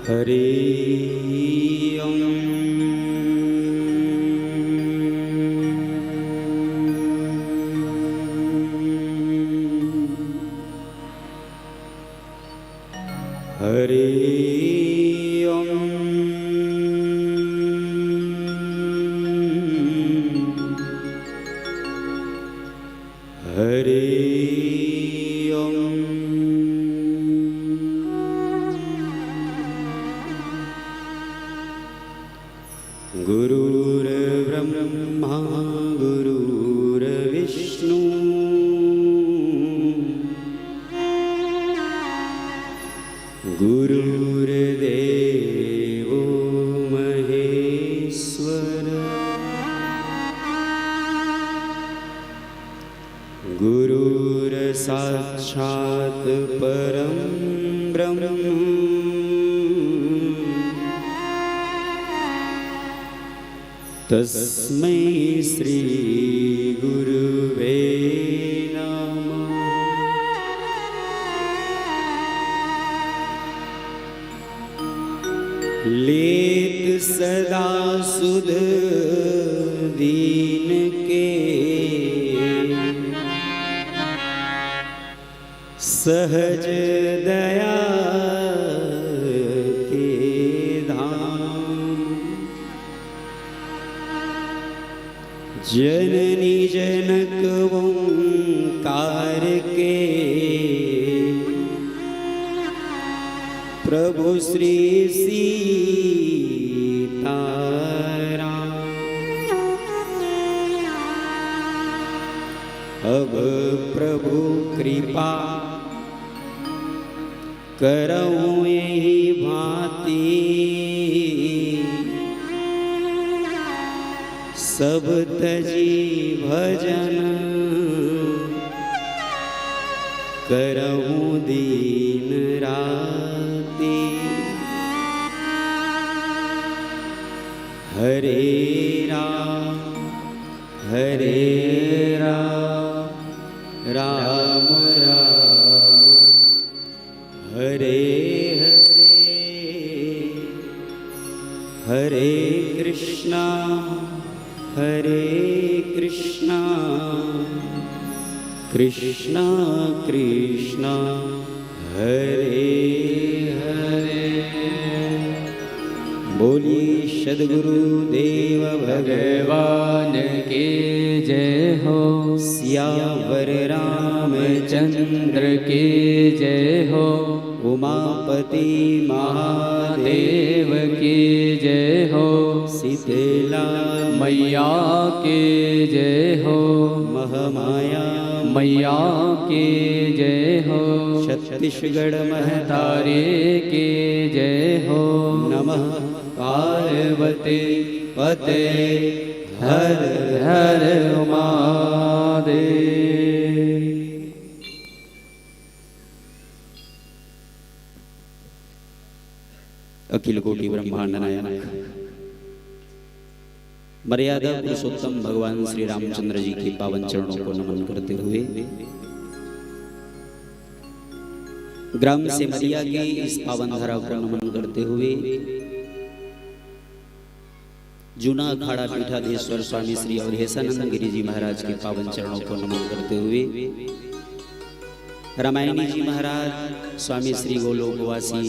हरि ओम। हरि ओम। हरि ओम। गुरुर्ब्रह्मा गुरुर्विष्णु गुरुर्देवो महेश्वर गुरुर्साक्षात् परं ब्रह्म तस्मै श्री गुरुवे नमः। लेत सदा सुध दीन के सहज दया के धाम। जननी जनक ओंकार के प्रभु श्री सीताराम। अब प्रभु कृपा करऊं यही भांति सब तजी भजन करऊं दीन राती। हरे राम राम राम हरे हरे हरे कृष्णा कृष्णा कृष्णा हरे हरे। बोली सद्गुरुदेव भगवान की जय हो। सियावर रामचंद्र की जय हो। उमापति महादेव की जय हो। शीतला मैया की जय हो। महामाया मैया की जय हो। छत्तीसगढ़ महतारी की जय हो। नमः पार्वती पते हर हर महादेव। अखिल कोटि ब्रह्मांड नायक मर्यादा पुरुषोत्तम भगवान श्री रामचंद्र जी के पावन चरणों को नमन करते हुए ग्राम से मरिया के इस पावन धारा को नमन करते हुए जूना अखाड़ा पीठाधीश्वर स्वामी श्री अवधेशानंद गिरी जी महाराज के पावन चरणों को नमन करते हुए रामायणी जी महाराज स्वामी श्री गोलोकवासी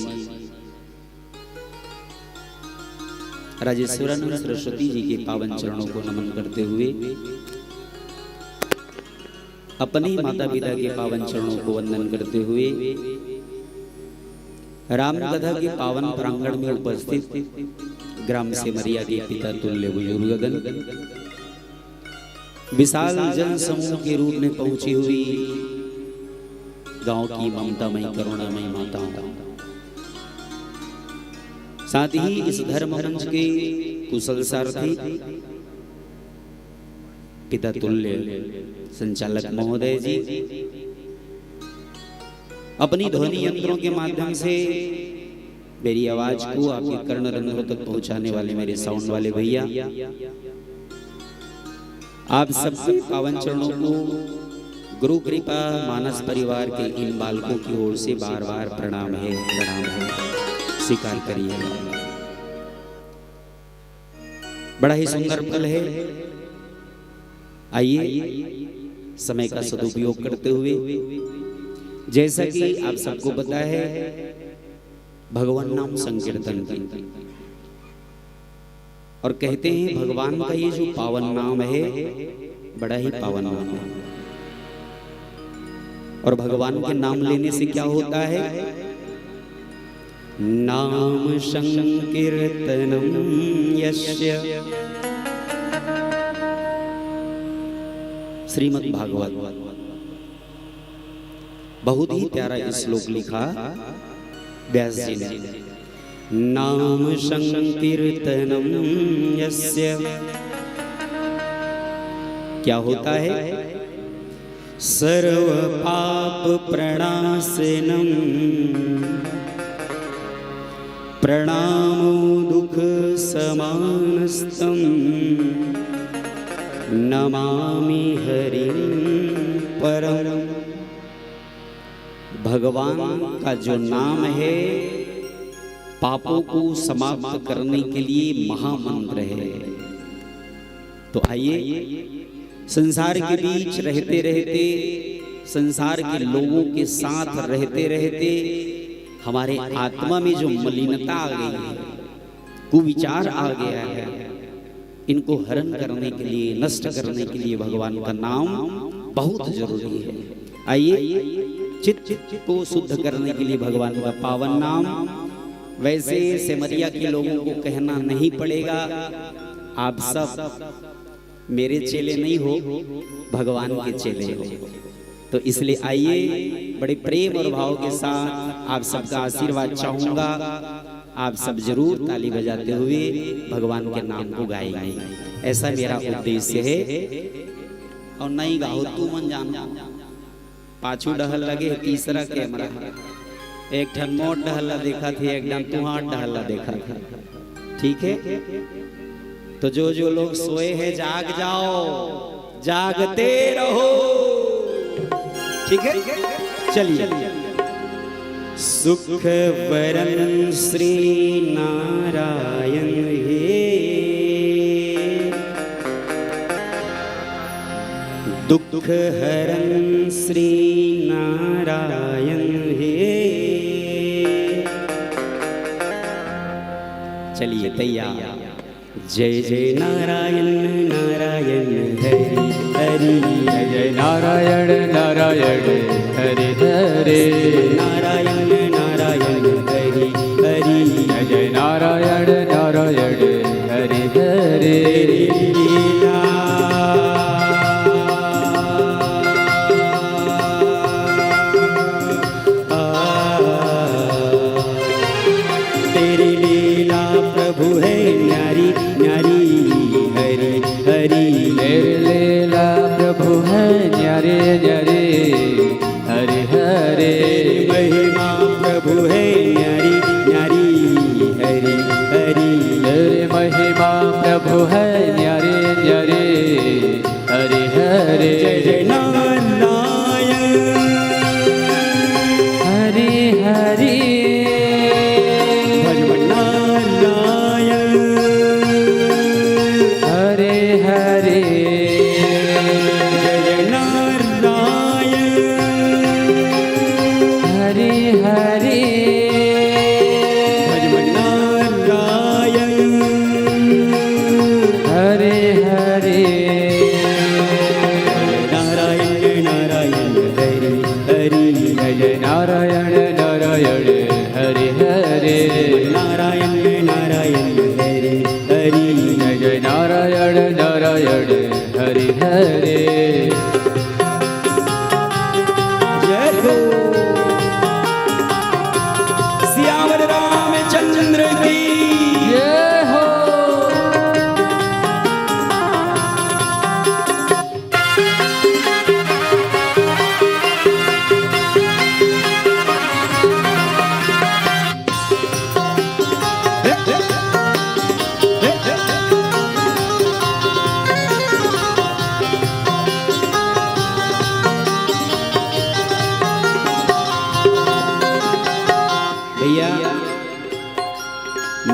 राजेश्वरानंद सरस्वती जी के पावन चरणों को नमन करते हुए अपने माता पिता के पावन चरणों को वंदन करते हुए रामकथा के पावन प्रांगण में उपस्थित ग्राम से मरिया के पिता तुल्य बुजुर्गगण विशाल जन समूह के रूप में पहुंची हुई गांव की ममतामयी करुणामयी माताओं, साथ ही इस धर्म मंच के कुशल सारथी पिता तुल्य संचालक महोदय जी, अपनी ध्वनि यंत्रों के माध्यम से मेरी आवाज को आपके कर्ण रंध्रों तक पहुंचाने वाले मेरे साउंड वाले भैया, आप सबके पावन चरणों को गुरु कृपा मानस परिवार के इन बालकों की ओर से बार बार प्रणाम है, प्रणाम है। स्वीकार करिए। बड़ा ही सुंदर फल है। आइए समय का सदुपयोग करते हुए, जैसा कि आप सबको पता है, भगवान नाम संकीर्तन की, और कहते हैं भगवान का ये जो पावन नाम है बड़ा ही पावन नाम है। और भगवान के नाम लेने से क्या होता है? नाम संकीर्तनम यस्य, श्रीमद् भागवत। बहुत ही प्यारा श्लोक लिखा व्यास जी ने। नाम संकीर्तनम यस्य, क्या होता है? सर्व पाप प्रणाशनम, प्रणामो दुख समानस्तम, नमामि हरिं परम। भगवान का जो नाम है पापों को समाप्त करने के लिए महामंत्र है। तो आइए संसार के बीच रहते रहते, संसार के लोगों के साथ रहते रहते हमारे आत्मा में जो मलिनता आ गई है, कुविचार आ गया है, इनको हरण करने के लिए, नष्ट करने के लिए भगवान का नाम बहुत जरूरी है। आइए चित्त को शुद्ध करने के लिए भगवान का पावन नाम। वैसे सेमरिया के लोगों को कहना नहीं पड़ेगा, आप सब मेरे चेले नहीं हो, भगवान के चेले हो। तो इसलिए आइए बड़े प्रेम और भाव के साथ आप सबका आशीर्वाद चाहूंगा। आप सब जरूर ताली बजाते हुए भगवान के नाम को गाएंगे, ऐसा मेरा उद्देश्य है। और नहीं गाओ तू मन जान, पाछू डहल लगे तीसरा कैमरा, एक ठन मोट डहला देखा थी, एक डन तुहार डहला देखा था। ठीक है, तो जो जो लोग सोए हैं जाग जाओ, जागते रहो। ठीक है, चलिए। सुख वरन श्री नारायण हे, दुख हरन श्री नारायण हे। चलिए तैयार। जय जय नारायण नारायण हरि हरि, जय जय नारायण नारायण हरि हरे, नारायण नारायण हरि हरि, जय जय नारायण नारायण हरि हरे। लीला तेरी लीला प्रभु है न्यारी न्यारी, हरि हरि। तेरी लीला प्रभु है न्यारे न्यारे, हरि हरे। महिमा प्रभु है न्यारी न्यारी, हरि हरि। तेरी महिमा प्रभु है न्यारे न्यारे, हरि हरे। जय जय नारायण हरि हरि, नारायण हरे हरे। जय जय नारायण हरि हरि, नारायण हरे हरे। नारायण नारायण हरि हरि, जय जय नारायण नारायण हरि हरे, नारायण नारायण हरि हरि। जय जय नारायण नारायण हरि हरे। जय हो सियावर रामचंद्र की। जय हो।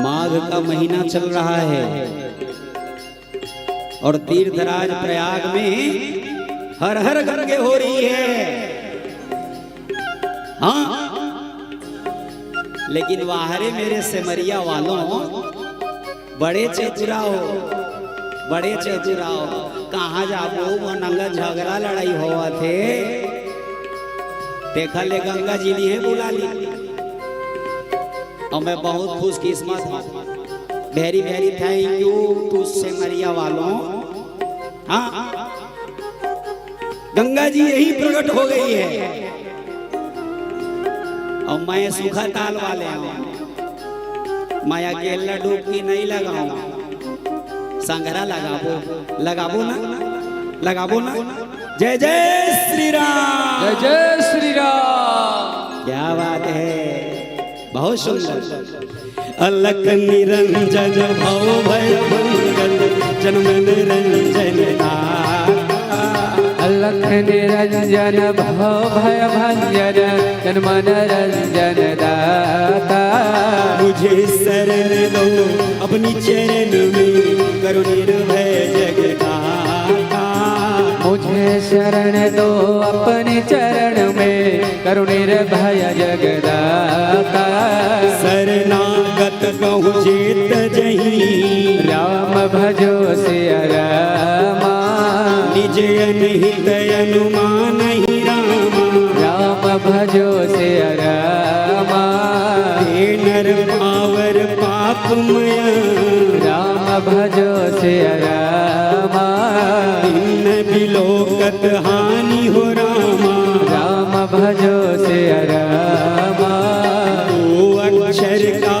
माघ का महीना चल रहा है और तीर्थराज प्रयाग में हर हर गंगे हो रही है। हाँ, लेकिन वाहरे मेरे सिमरिया वालों बड़े चतुराओ, बड़े चतुराओ, कहाँ जाबो वो नंगा झगड़ा लड़ाई हुआ थे, देखा ले गंगा जी ने बुला ली और मैं बहुत खुशकिस्मत हूँ। Very very thank you to Simaria वालों। हाँ, गंगा जी यही प्रकट हो गई है और मैं सूखा ताल वाले हूँ। मैं अकेला डुबकी नहीं लगाऊं, संघरा लगाबो, लगाबो ना, लगाबो ना। जय जय श्री राम, जय जय श्री राम। क्या बात है, बहुत सुंदर। अलख निरंजन भव भय भंजन जन्म निरंजन अलख निरंजन भव भय भंजन जन्म निरंजन दाता। मुझे शरण दो अपनी चरण में करो निर्भय जगदाता। मुझे शरण दो अपने चरण में करो निर्भय जगदाता। शरणागत कहूँ जेत जहीं राम भजो सिया रामा। निज अनहित अनुमान ही रामा। राम भजो सिया रामा। हे नर पावर पापमय राम भजो सिया रामा। न बिलोकत हानि हो रामा। राम भजो सिया रामा। दो अक्षर का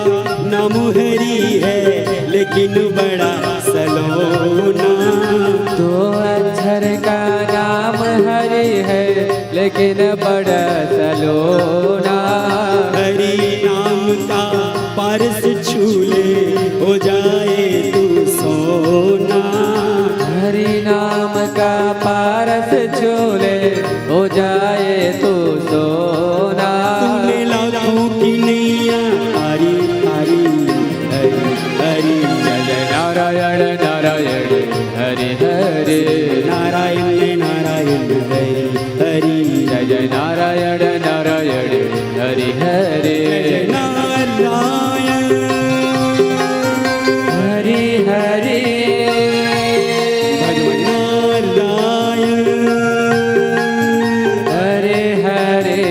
नाम हरि है लेकिन बड़ा सलोना। दो अक्षर का नाम हरि है लेकिन बड़ा सलोना। हरि नाम का पारस छूले हो जाए तू सोना। हरि नाम का पारस छूले हो जाए तू सोना। तूने लाखों की नैया हरि हरि हरि हरि। जय नारायण नारायण हरि हरि। नारायण नारायण हरि हरि। जय जय नारायण नारायण हरि हरि। नारायण हरि हरि। नारायण हरि हरि।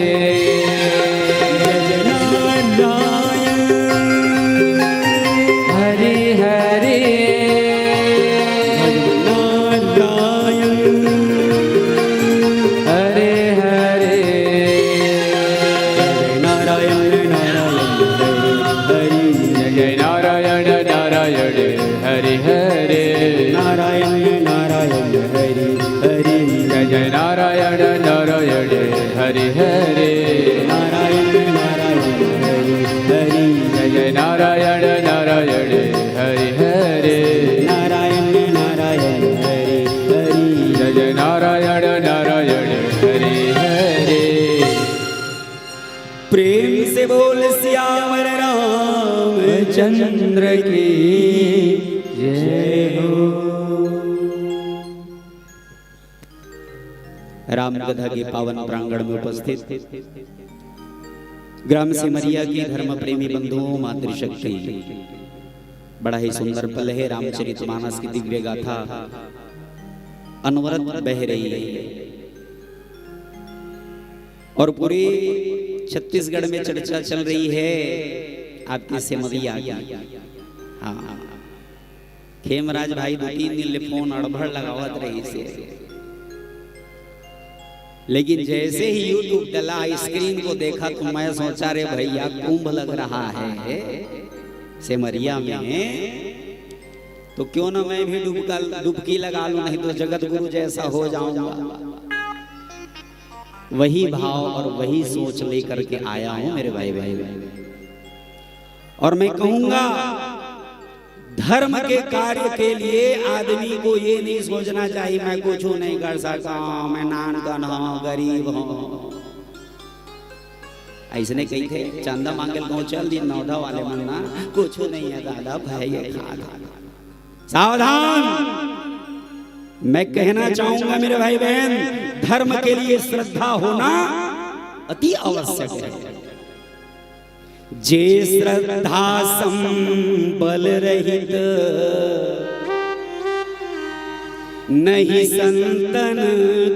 नारायण हरि हरि। नारायण हरि हरि। नारायण नारायण हरि जय नारायण नारायण हरि हरि। नारायण नारायण हरि हरि। जय नारायण नारायण हरि हरि। नारायण नारायण हरि हरि। जय नारायण नारायण हरि हरि। नारायण नारायण हरि हरि। जय नारायण नारायण हरि हरि। प्रेम से बोल सियावर रामचंद्र की जय हो। रामकथा के पावन प्रांगण में उपस्थित ग्राम सिमरिया की धर्म प्रेमी बंधुओं, मातृशक्ति, बड़ा ही सुंदर पल है। रामचरितमानस की दिव्य गाथा अनवरत बह रही है और पूरे छत्तीसगढ़ में चर्चा चल रही है आपकी सिमरिया की। हाँ, खेमराज भाई 2-3 दिन ले फोन अड़भड़ लगावत रही से, लेकिन जैसे ही यूट्यूब डला, स्क्रीन को देखा तो मैं सोचा रे भैया कुंभ लग रहा है सिमरिया में, तो क्यों ना मैं भी डुबकी लगा लूं, नहीं तो जगत गुरु जैसा हो जाऊंगा। वही भाव और वही सोच लेकर के आया हूं मेरे भाई भाई। और मैं कहूंगा धर्म के कार्य के लिए आदमी को ये नहीं सोचना चाहिए मैं कुछ नहीं कर सकता, मैं नानगन हूं, गरीब हूं। ऐसने कही थे चंदा मांगल को चल दी नौधा वाले मन ना कुछ नहीं है दादा भाई, सावधान। मैं कहना चाहूंगा मेरे भाई बहन, धर्म के लिए श्रद्धा होना अति आवश्यक है। जे श्रद्धा संबल रहित, नहीं संतन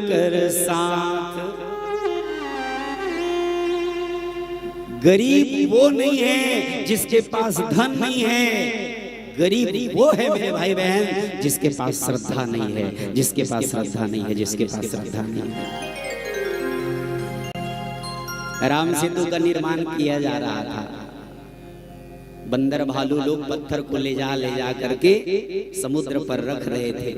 कर साथ। गरीब वो नहीं है जिसके पास धन नहीं है, गरीब वो है मेरे भाई बहन जिसके पास श्रद्धा नहीं है, जिसके पास श्रद्धा नहीं है, जिसके पास श्रद्धा नहीं है। राम सेतु का निर्माण किया जा रहा था। बंदर भालू लोग पत्थर को ले जा करके समुद्र पर रख रहे थे।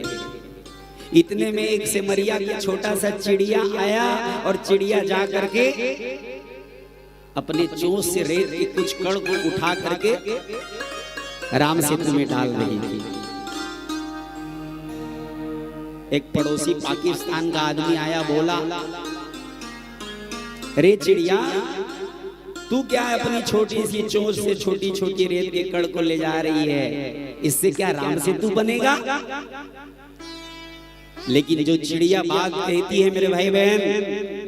इतने में एक सिमरिया का छोटा सा चिड़िया आया और चिड़िया जा करके अपने चोंच से रेत के कुछ कण को उठा करके राम सेतु में डाल रही थी। एक पड़ोसी पाकिस्तान का आदमी आया, बोला, रे चिड़िया, तू क्या अपनी छोटी सी चोंच से छोटी छोटी रेत के कण को ले जा रही है, इससे क्या राम सेतु बनेगा? लेकिन जो चिड़िया बात कहती है मेरे भाई बहन,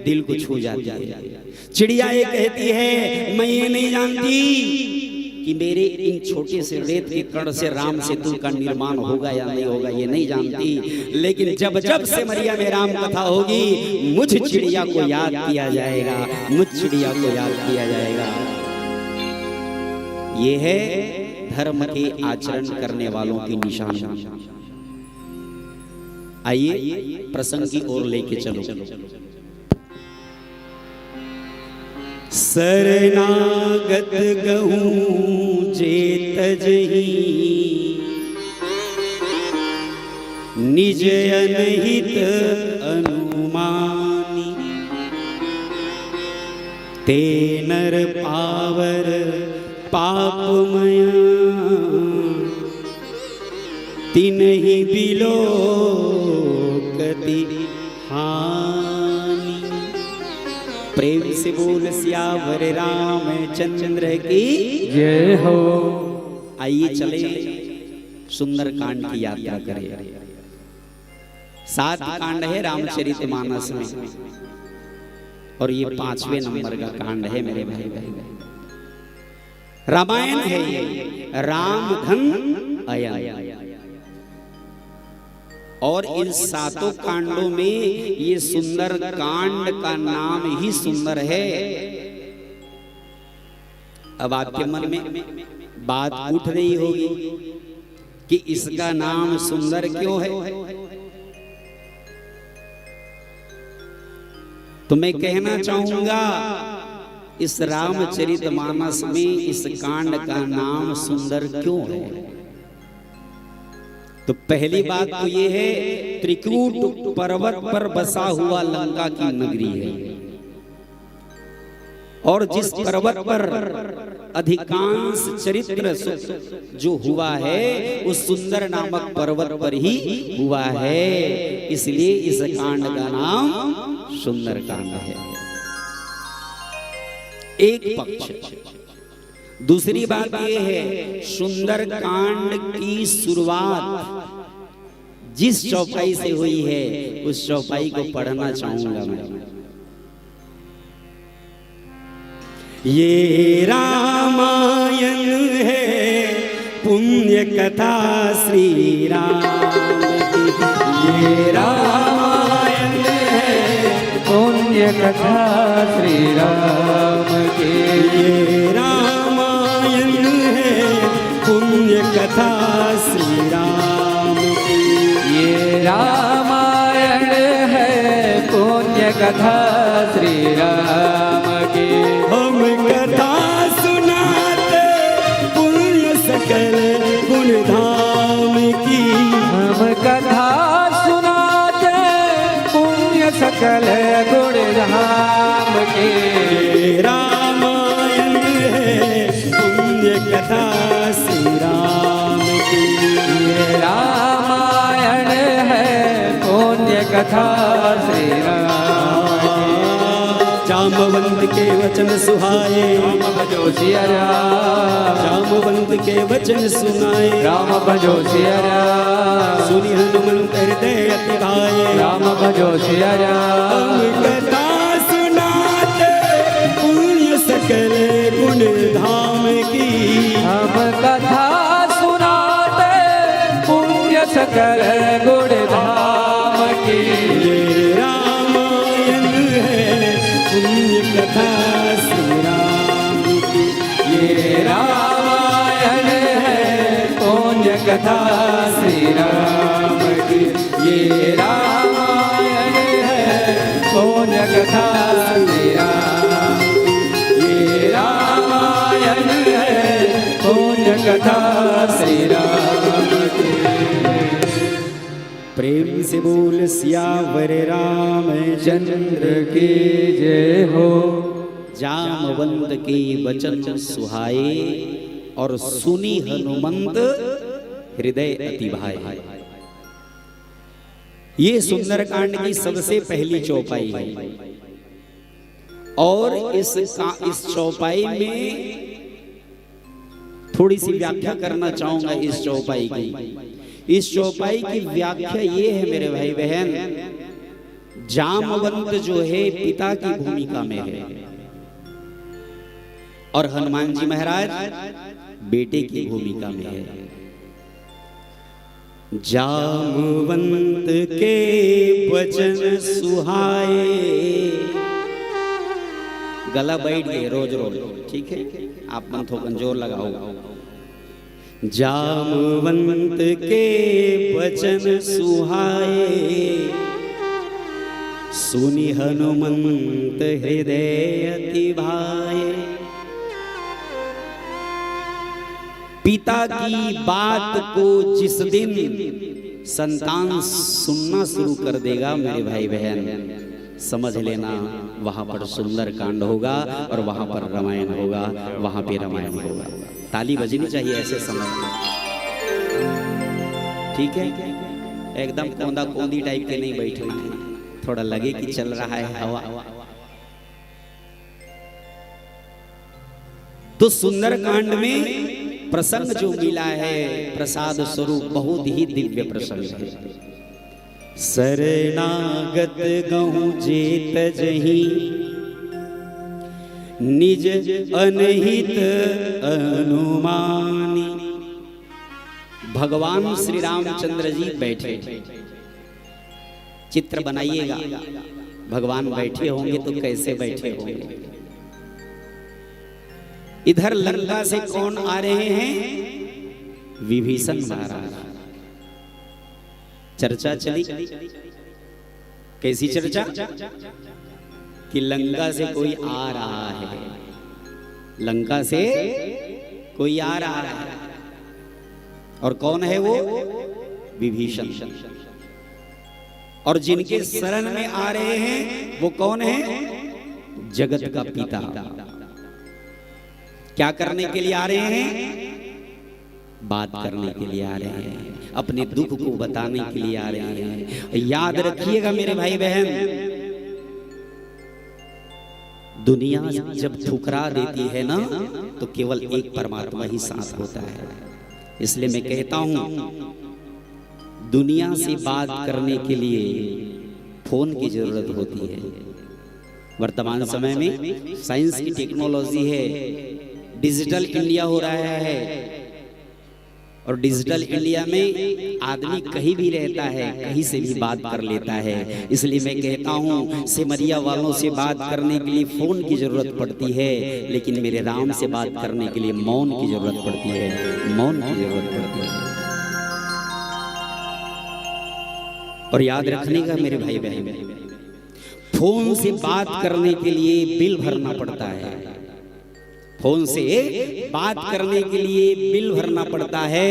दिल को छू जाती है। चिड़िया ये कहती है, मैं ये नहीं जानती कि मेरे इन छोटे से रेत के कण से राम सेतु का निर्माण होगा या नहीं होगा, ये नहीं जानती, लेकिन जब जब सिमरिया में राम कथा होगी, मुझ चिड़िया को याद किया जाएगा, मुझ चिड़िया को याद किया जाएगा। ये है धर्म के आचरण करने वालों की निशानी। आइए प्रसंग की ओर लेके चलो। शरणागत गहूं जे तजही, निज अनहित अनुमानी। ते नर पावर पापमय, तिन्हि बिलोकति हानि। प्रेम से बोल सियावर रामचंद्र की जय हो। आइए चले सुंदर कांड की यात्रा करें। 7 कांड है रामचरितमानस में और ये 5वें नंबर का कांड है मेरे भाई बहन। रामायण है ये, राम धन अयन। और इन 7 कांडों में ये सुंदर कांड का नाम ही सुंदर है। अब आपके मन में बात उठ रही होगी कि इसका नाम सुंदर क्यों है? तो मैं कहना चाहूंगा, इस रामचरितमानस में इस कांड का नाम सुंदर क्यों है? तो पहली बात तो ये है, त्रिकूट पर्वत पर बसा हुआ लंका की नगरी है, और जिस पर्वत पर अधिकांश चरित्र जो हुआ है उस सुंदर नामक पर्वत पर ही हुआ है, इसलिए इस कांड का नाम सुंदर कांड है। एक पक्ष। दूसरी बात यह है, सुंदर कांड की शुरुआत जिस चौपाई से हुई है उस चौपाई को पढ़ना चाहूंगा मैं। ये रामायण है पुण्य कथा श्री राम की। ये रामायण है पुण्य कथा श्री राम की। ये रामायण है पुण्य कथा श्री राम की। ये रामायण है पुण्य कथा श्री राम की। हम कथा सुनाते पुण्य सकल गुण धाम की। हम कथा सुनाते पुण्य सकल गुण धाम की। रामायण है पुण्य कथा श्री राम की। ये रामायण है पुण्य कथा श्री राम की। जामवंत के वचन सुहाए, राम भजो सिया राम। जामवंत के वचन सुनाए, राम भजो सिया राम। सुनि हनुमंत हृदय अति भाए, राम भजो सिया राम। कथा सुनाते पुण्य सकल गुण धाम की, हम कथा सुनाते पुण्य सकल गुण धाम की। ये रामायण है पुण्य कथा श्री राम की, ये रामायण है पुण्य कथा श्री राम की। ये रामायण है पुण्य कथा श्री राम की। ये रामायण है पुण्य कथा श्री राम की। प्रेम से बोल सियावर रामचंद्र की जय हो। जामवंत के वचन सुहाए और सुनी हनुमंत हृदय अति भाए। ये सुंदरकांड की सबसे पहली चौपाई है और इस चौपाई में थोड़ी सी व्याख्या करना चाहूंगा इस चौपाई की। इस चौपाई की व्याख्या ये है मेरे भाई बहन, जामवंत जो है पिता की भूमिका में है और हनुमान जी महाराज बेटे की भूमिका में है। जामवंत के वचन सुहाए, गला बैठ गए रोज रोज, ठीक है, आप मन थोड़ा जोर लगाओ। जामवंत के वचन सुहाए, सुनि हनुमंत हृदय अति भाए। पिता की बात को जिस दिन संतान सुनना शुरू कर देगा मेरे भाई बहन, समझ लेना वहां पर सुंदर कांड होगा और वहां पर रामायण होगा, वहां पे रामायण होगा। ताली बजनी चाहिए ऐसे समय में, ठीक है, एकदम कोंदा कोंदी टाइप के नहीं बैठना है, थोड़ा लगे कि चल रहा है हवा। तो सुंदर कांड में प्रसंग जो मिला है प्रसाद स्वरूप बहुत ही दिव्य प्रसंग है। शरणागत गहूं जेत जही, निज अनहित अनुमानी। भगवान श्री रामचंद्र जी बैठे, चित्र बनाइएगा, भगवान बैठे होंगे तो कैसे बैठे होंगे। इधर लंका से कौन आ रहे हैं? विभीषण महाराज। चर्चा चली, कैसी चर्चा? कि लंका से कोई आ रहा है, लंका से कोई आ रहा है, और कौन है वो? विभीषण। और जिनके शरण में आ रहे हैं वो कौन है? जगत का पिता। क्या करने के लिए आ रहे हैं? बात करने के लिए आ रहे हैं, अपने दुख को बताने के लिए आ रहे हैं। याद रखिएगा मेरे भाई बहन, दुनिया जब ठुकरा देती है ना तो केवल एक परमात्मा ही साथ होता है। इसलिए मैं कहता हूं दुनिया से बात करने के लिए फोन की जरूरत होती है। वर्तमान समय में साइंस की टेक्नोलॉजी है, डिजिटल इंडिया हो रहा है, और डिजिटल इंडिया में आदमी कहीं भी रहता है, कहीं से भी बात कर लेता है। इसलिए मैं कहता हूँ सिमरिया वालों से बात करने के लिए फोन की जरूरत पड़ती है, लेकिन मेरे राम से बात करने के लिए मौन की जरूरत पड़ती है, मौन की जरूरत पड़ती है। और याद रखने का मेरे भाई बहन, फोन से बात करने के लिए बिल भरना पड़ता है, फोन से बात करने के लिए बिल भरना पड़ता है,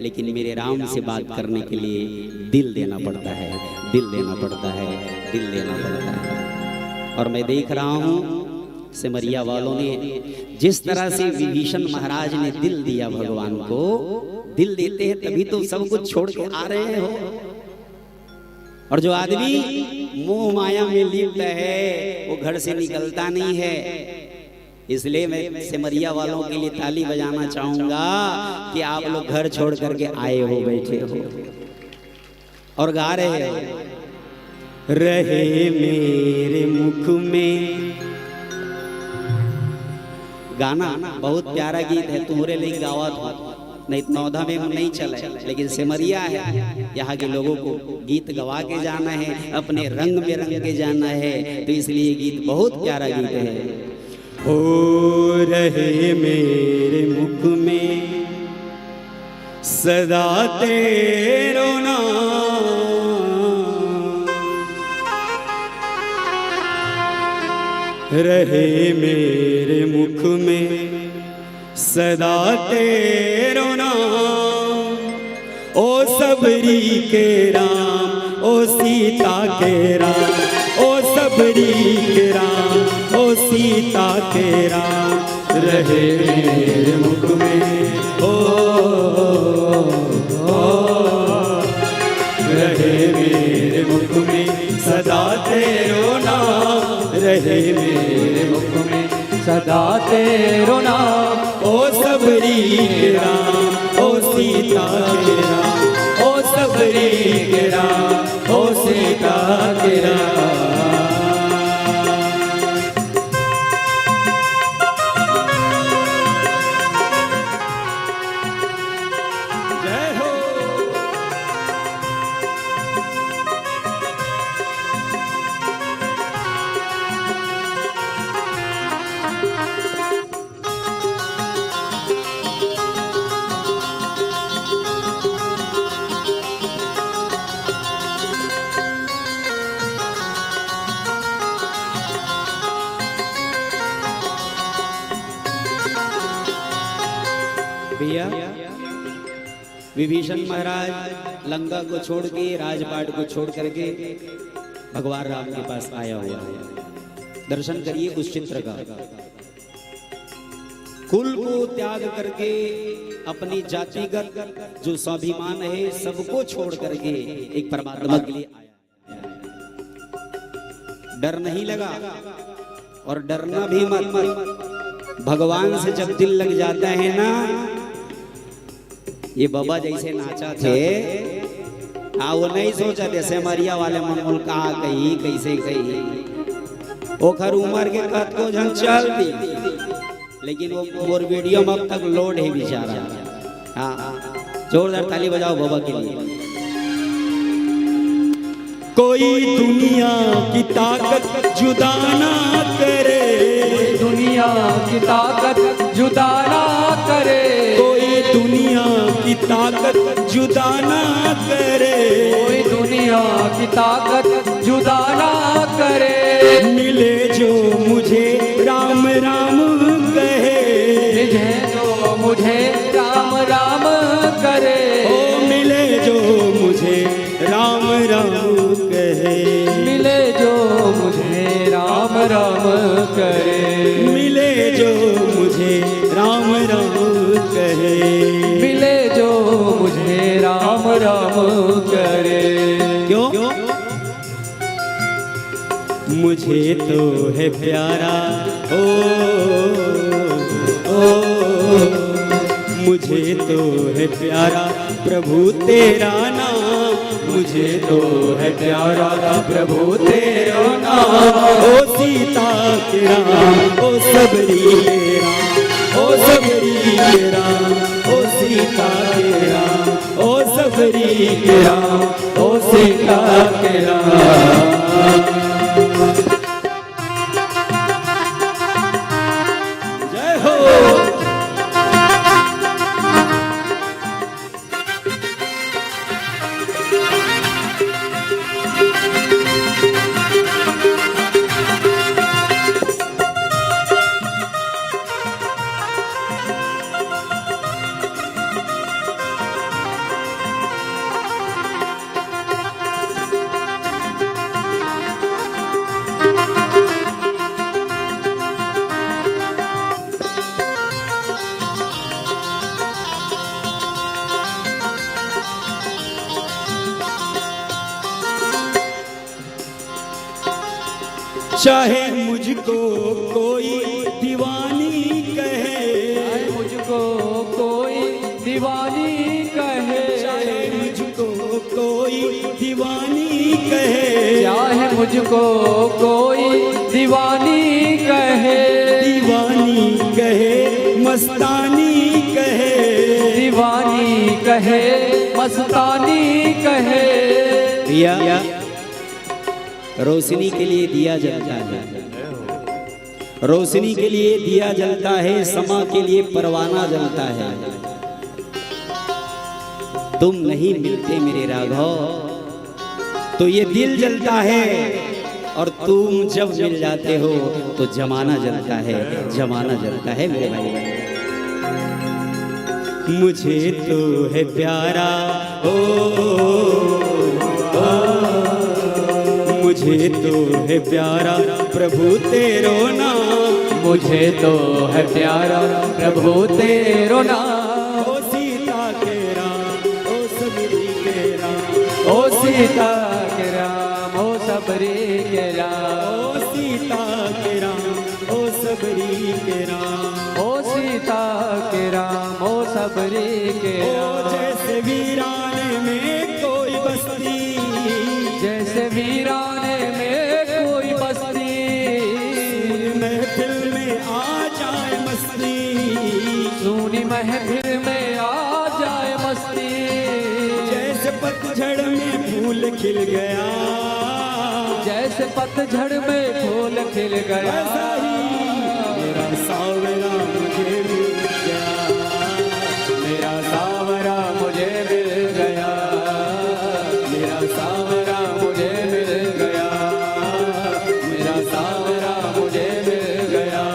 लेकिन मेरे राम से बात करने के लिए दिल देना पड़ता है, दिल देना पड़ता है, दिल देना पड़ता है। और मैं देख रहा हूं सिमरिया वालों ने जिस तरह से विभीषण महाराज ने दिल दिया भगवान को, दिल देते हैं तभी तो सब कुछ छोड़ के आ रहे हो। और जो आदमी मोह माया में लिप्त है वो घर से निकलता नहीं है। इसलिए मैं सिमरिया वालों के लिए ताली बजाना चाहूंगा कि आप लोग घर छोड़ करके आए हो, बैठे हो और गा रहे हो। रहे मेरे मुख में, गाना बहुत प्यारा गीत है, तुम्हारे लिए गावा था, नहीं नौधा में नहीं चला है, लेकिन सिमरिया है, यहाँ के लोगों को गीत गवा के जाना है, अपने रंग में रंग के जाना है, तो इसलिए गीत बहुत प्यारा गीत है। हो रहे मेरे मुख में सदा तेरो नाम, रहे मेरे मुख में सदा तेरो नाम। ओ सबरी के राम, ओ सीता के राम, ओ सबरी के राम, ओ सीता के राम। रहे मेरे मुख में रहे मेरे मुख में सदा तेरो नाम, रहे मेरे मुख में सदा तेरो नाम। ओ सबरी के राम, ओ सीता के राम, ओ सबरी के राम, ओ सीता के राम। जय हो। भैया विभीषण महाराज लंका को छोड़ के, राजपाट को छोड़ करके भगवान राम के पास आया हुआ है। दर्शन करिए उस चित्र का। कुल को त्याग करके अपनी जातिगत जो स्वाभिमान है सबको छोड़ करके एक परमात्मा के लिए आया। डर नहीं लगा और डरना भी मत। भगवान से जब दिल लग जाता है ना, ये बाबा जैसे नाचा थे, वो नहीं सोचा थे सिमरिया वाले मनमोल कहा कही कैसे कही, ओखर उमर के कद को झन चल दी, लेकिन वो वीडियो में अब तक लोड है बेचारा। हाँ, जोरदार ताली बजाओ बाबा के लिए। कोई दुनिया की ताकत जुदा ना करे, दुनिया की ताकत जुदा ना करे, कोई दुनिया की ताकत जुदा ना करे, कोई दुनिया की ताकत जुदा ना करे। मिले जो मुझे राम राम कहे, मिले जो मुझे राम राम करे, ओ मिले जो मुझे राम राम कहे, मिले जो मुझे राम राम करे, मिले जो मुझे राम राम कहे, मिले जो मुझे राम राम करे। क्यों? मुझे तो है प्यारा मुझे तो है प्यारा प्रभु तेरा नाम, मुझे तो है प्यारा प्रभु तेरा नाम। ओ सीता के राम, ओ सबरी के राम, ओ सबरी के राम, ओ सीता के राम, ओ सबरी के राम, ओ सीता के राम। जय हो। चाहे मुझको कोई दीवानी कहे, मुझको कोई दीवानी कहे, चाहे मुझको कोई दीवानी कहे, चाहे मुझको कोई दीवानी कहे, दीवानी कहे मस्तानी कहे, दीवानी कहे मस्तानी कहे। दिया रोशनी के लिए दिया जलता है, रोशनी के लिए दिया जलता है, समा के लिए परवाना जलता है। तुम नहीं मिलते मेरे राघव तो ये दिल जलता है, और तुम जब मिल जाते हो तो जमाना जलता है, जमाना जलता है मेरे भाई। मुझे तो है प्यारा मुझे तो है प्यारा प्रभु तेरो नाम, मुझे तो है प्यारा प्रभु तेरो नाम। ओ सीता के राम ओ सबरी के राम, ओ सीता के राम ओ सबरी के राम, ओ सीता के राम ओ सबरी के राम, ओ सीता के राम ओ सबरी के राम। जैसे वीराने में कोई बस्ती, जैसे वीराने में कोई बस्ती, महफिल में आ जाए मस्ती, सुनी महफिल में आ जाए मस्ती। जैसे पतझड़ में फूल खिल गया, जैसे पतझड़ में फूल खिल गया, वैसा ही मेरा सावरा मुझे मिल गया, मेरा सावरा मुझे मिल गया, मेरा सावरा मुझे मिल गया, मेरा सावरा मुझे मिल गया,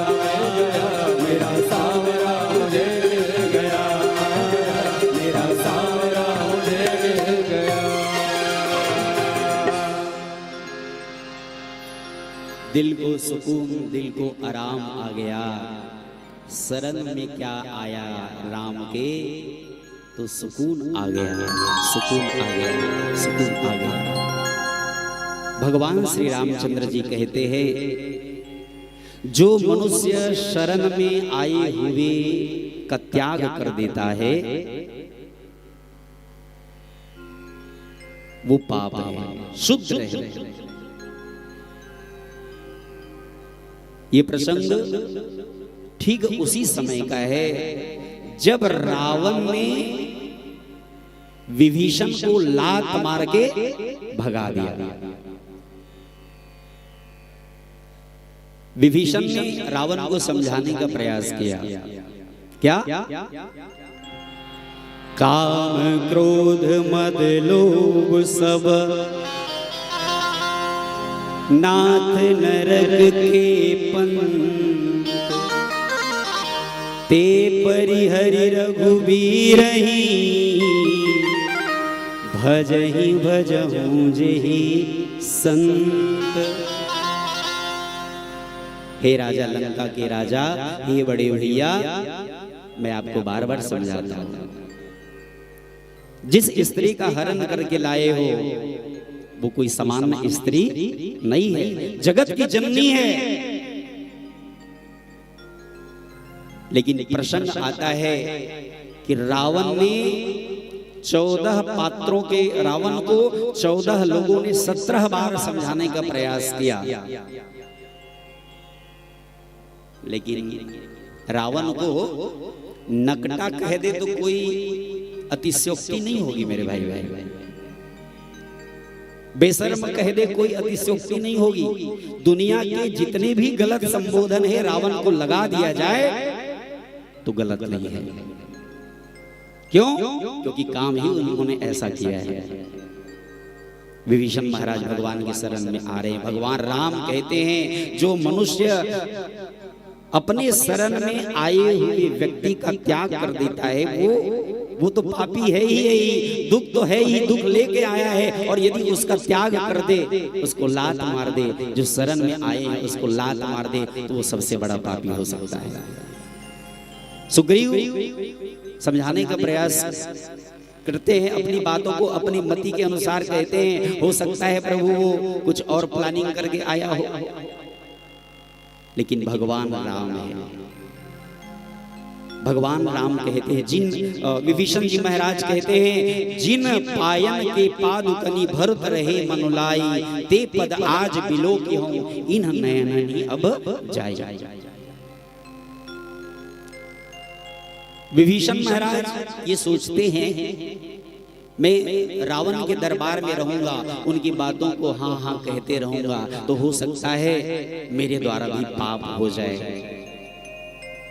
मेरा सावरा मुझे मिल गया, मेरा सावरा मुझे मिल गया। दिल को सुकून, दिल को आराम आ गया, शरण में क्या आया राम के तो सुकून आ गया, सुकून आ गया, सुकून आ गया। भगवान श्री रामचंद्र जी कहते हैं जो मनुष्य शरण में आए हुए का त्याग कर देता है वो पाप है, शुद्ध रहे। ये प्रसंग ठीक उसी समय का है जब रावण ने विभीषण को लात मार के भगा दिया। विभीषण ने रावण को समझाने का प्रयास किया, क्या? काम क्रोध मद लोभ सब नाथ नरक के पंथ, ते परिहरि रघुबीरहि, भजहि भजहु जेहि संत। हे राजा लंका के राजा, हे बड़े भैया, मैं आपको बार बार समझाता हूं, जिस स्त्री का हरण करके लाए हो वो कोई सामान्य स्त्री नहीं है, जगत की जननी है। लेकिन प्रसंग आता है कि रावण ने 14 पात्रों के, रावण को 14 लोगों ने 17 बार समझाने का प्रयास किया, लेकिन रावण को नकटा कह दे तो कोई अतिशयोक्ति नहीं होगी मेरे भाई भाई, बेशर्म कह दे कोई अतिशयोक्ति नहीं होगी। दुनिया के जितने भी गलत संबोधन है रावण को लगा दिया जाए तो गलत नहीं है। क्यों? क्योंकि काम ही उन्होंने ऐसा किया है। विभीषण महाराज भगवान की शरण में आ रहे हैं। भगवान राम कहते हैं जो मनुष्य अपने शरण में आए हुए व्यक्ति का त्याग कर देता है वो तो पापी है ही, दुख तो है ही, दुख लेके आया है, और यदि उसका त्याग कर दे, उसको लात मार दे, जो शरण में आए हैं उसको लात मार दे, तो वो सबसे बड़ा पापी हो सकता है। सुग्रीव समझाने का प्रयास करते हैं, अपनी बातों को अपनी मति के अनुसार कहते हैं, हो सकता है प्रभु वो कुछ और प्लानिंग करके आया हो, लेकिन भगवान राम है। भगवान राम कहते हैं, जिन विभीषण जी महाराज कहते हैं, जिन पायन के पादुकनी भरत रहे मनुलाई, ते पद आज बिलो के हों, इन नयननी अब जाय। विभीषण महाराज ये सोचते हैं, मैं रावण के दरबार में रहूंगा, उनकी बातों को हाँ हाँ कहते रहूंगा, तो हो सकता है मेरे द्वारा भी पाप हो जाए।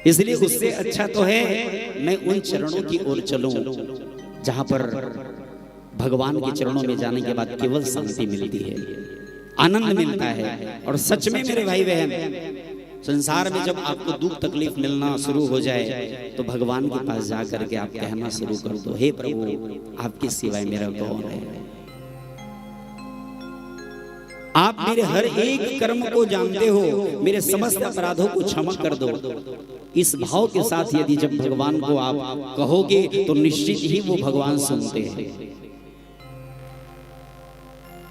इसलिए उससे अच्छा तो है मैं उन चरणों की ओर चलूं जहां पर भगवान के चरणों में जाने के बाद केवल शांति मिलती है, आनंद मिलता है। और सच में मेरे भाई बहन, संसार में जब आपको दुख तकलीफ मिलना शुरू हो जाए तो भगवान के पास जाकर के आप कहना शुरू कर दो, हे प्रभु आपके सिवाय मेरा कौन है। आप मेरे हर एक कर्म को जानते हो, मेरे समस्त अपराधों को क्षमा कर दो। इस भाव के साथ यदि जब भगवान को आप कहोगे तो निश्चित ही वो भगवान सुनते हैं।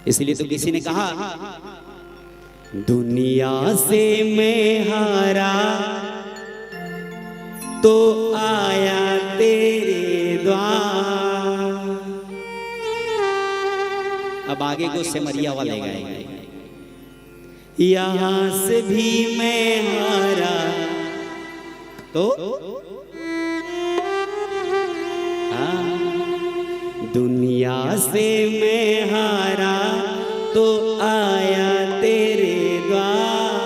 इसलिए तो किसी ने कहा, दुनिया से मैं हारा तो आया तेरे द्वार। अब आगे को सिमरिया वाले गाएंगे, यहां से भी मैं हारा तो दुनिया से मैं हारा तो आया तेरे द्वार,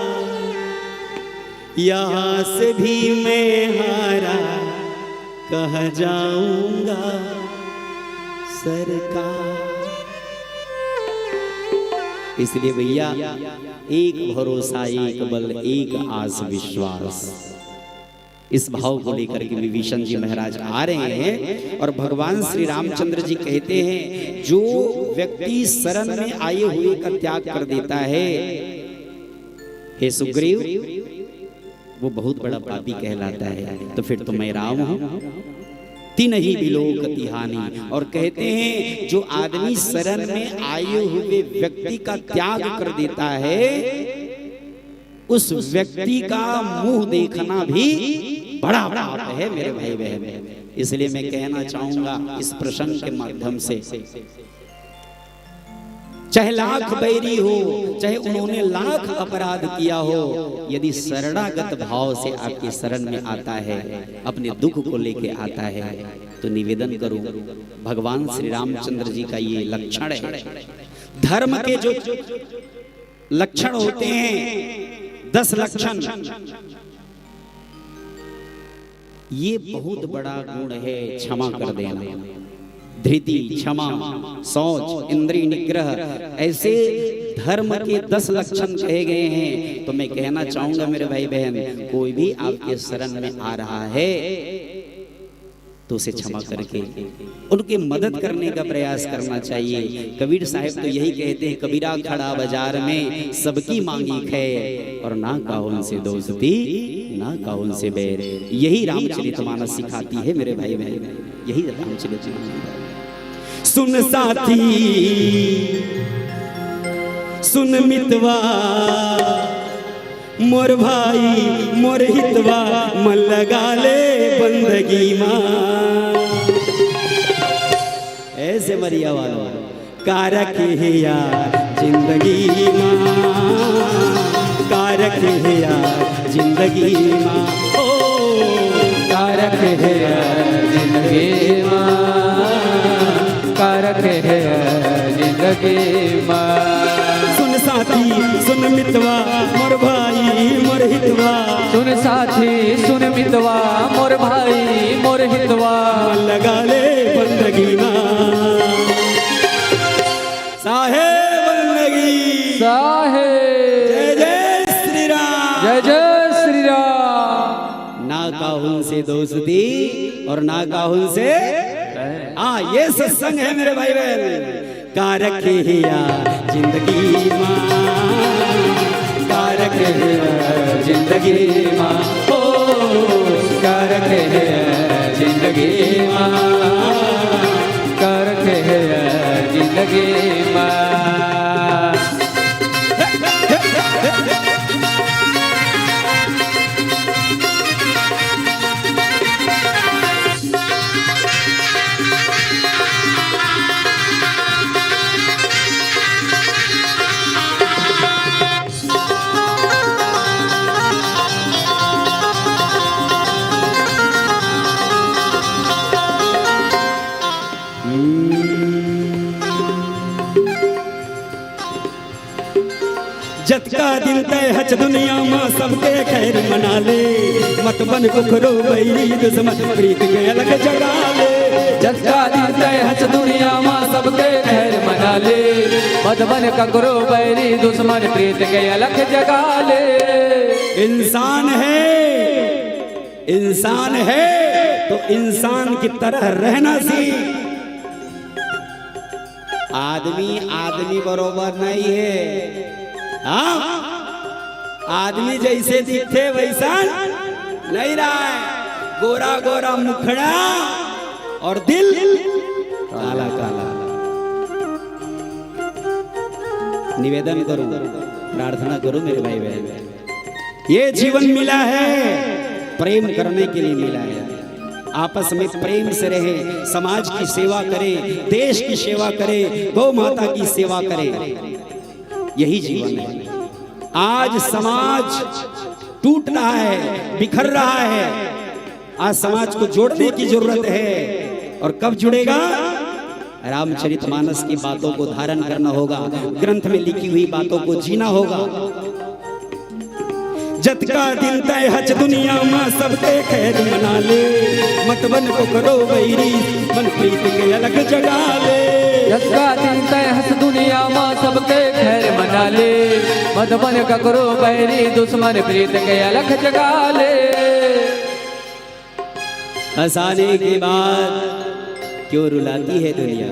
यहां से भी मैं हारा कहाँ जाऊंगा सरकार। इसलिए भैया एक भरोसा, एक बल, एक आस विश्वास, इस भाव को लेकर के विभीषण जी महाराज आ रहे हैं। और भगवान श्री रामचंद्र जी कहते हैं, जो व्यक्ति शरण में आए हुए का त्याग कर देता है, हे सुग्रीव, वो बहुत बड़ा पापी कहलाता है। तो फिर तो मैं राम हूं, तीन ही बिलोक तिहानी। और कहते हैं, जो आदमी शरण में आए हुए व्यक्ति का त्याग कर देता है, उस व्यक्ति का मुंह देखना भी बड़ा पाप है मेरे भाई बहन। इसलिए मैं कहना चाहूंगा इस प्रसंग के माध्यम से, चाहे लाख बैरी हो, चाहे उन्होंने लाख अपराध किया हो, यदि शरणागत भाव से आपके शरण में आता है, अपने दुख को लेके आता है, तो निवेदन करूं, भगवान श्री रामचंद्र जी का ये लक्षण है। धर्म के जो लक्षण होते हैं, 10 लक्षण, ये बहुत बड़ा गुण है क्षमा कर देना। धृति, क्षमा, शौच, इंद्रिय निग्रह, ऐसे धर्म के 10 लक्षण कहे गए हैं। तो मैं कहना चाहूंगा मेरे भाई बहन, कोई भी आपके शरण में आ रहा है तो उसे क्षमा करके उनकी मदद करने का प्रयास करना चाहिए। कबीर साहब तो यही कहते हैं, कबीरा खड़ा बाजार में सबकी मांगी खैर, और ना काहुन से दोस्ती ना काहुन से बैर। यही रामचरितमानस सिखाती है मेरे भाई बहन, यही रामचरितमानस। सुन साथी सुन मितवा, मोर भाई मोर हितवा, मन लगा ले बंदगी माँ। ऐसे मरिया वाला कारक है यार जिंदगी माँ, कारक है यार जिंदगी माँ, ओ कारक है जिंदगी माँ, कारक है जिंदगी माँ। सुन साथी सुन मितवा, मोर भाई मोर हितवा, सुन साथी सुन मितवा, मोर भाई मोर हितवा, मन लगा ले बंदगी माँ। साहे बंदगी साहे, जय जय श्री राम, जय जय श्री राम। ना काहुन से दोस्ती और ना काहुन से, हाँ ये सत्संग है मेरे भाई बहन। कारक है यार जिंदगी माँ, कारक है जिंदगी माँ, ओ कारक है जिंदगी माँ, कारक है जिंदगी माँ। जत का दिन तय हच दुनिया माँ सबके खैर मना ले, मत बन कुखरो बैरी दुश्मन प्रीत के अलग जगा ले। जत का दिन तय हच दुनिया माँ सबके खैर मना ले, मत बन कुखरो बैरी दुश्मन प्रीत के अलग जगा ले। इंसान है तो इंसान की तरह रहना सीख। आदमी बरोबर नहीं है। हाँ, आदमी जैसे दिखते वैसा नहीं रहा है। गोरा गोरा मुखड़ा और दिल काला काला। निवेदन करूं, प्रार्थना करूं मेरे भाई बहन, ये जीवन मिला है प्रेम करने के लिए मिला है। आपस में प्रेम से रहे, समाज की सेवा करें, देश की सेवा करें, गौ माता की सेवा करें, यही जीवन है। आज समाज टूट रहा है, बिखर रहा है। आज समाज को जोड़ने की जरूरत है। और कब जुड़ेगा? रामचरितमानस की बातों को धारण करना होगा, ग्रंथ में लिखी हुई बातों को जीना होगा। जत का दिन तय हच दुनिया माँ सबके खैर मना ले, मत बन को करो बैरी मन प्रीत के अलग जगा ले। जत का दिन तय हच दुनिया माँ सबके खैर मना ले, मत बन का करो बैरी दुश्मन प्रीत के अलग जगा ले। हंसाने के बाद क्यों रुलाती है दुनिया?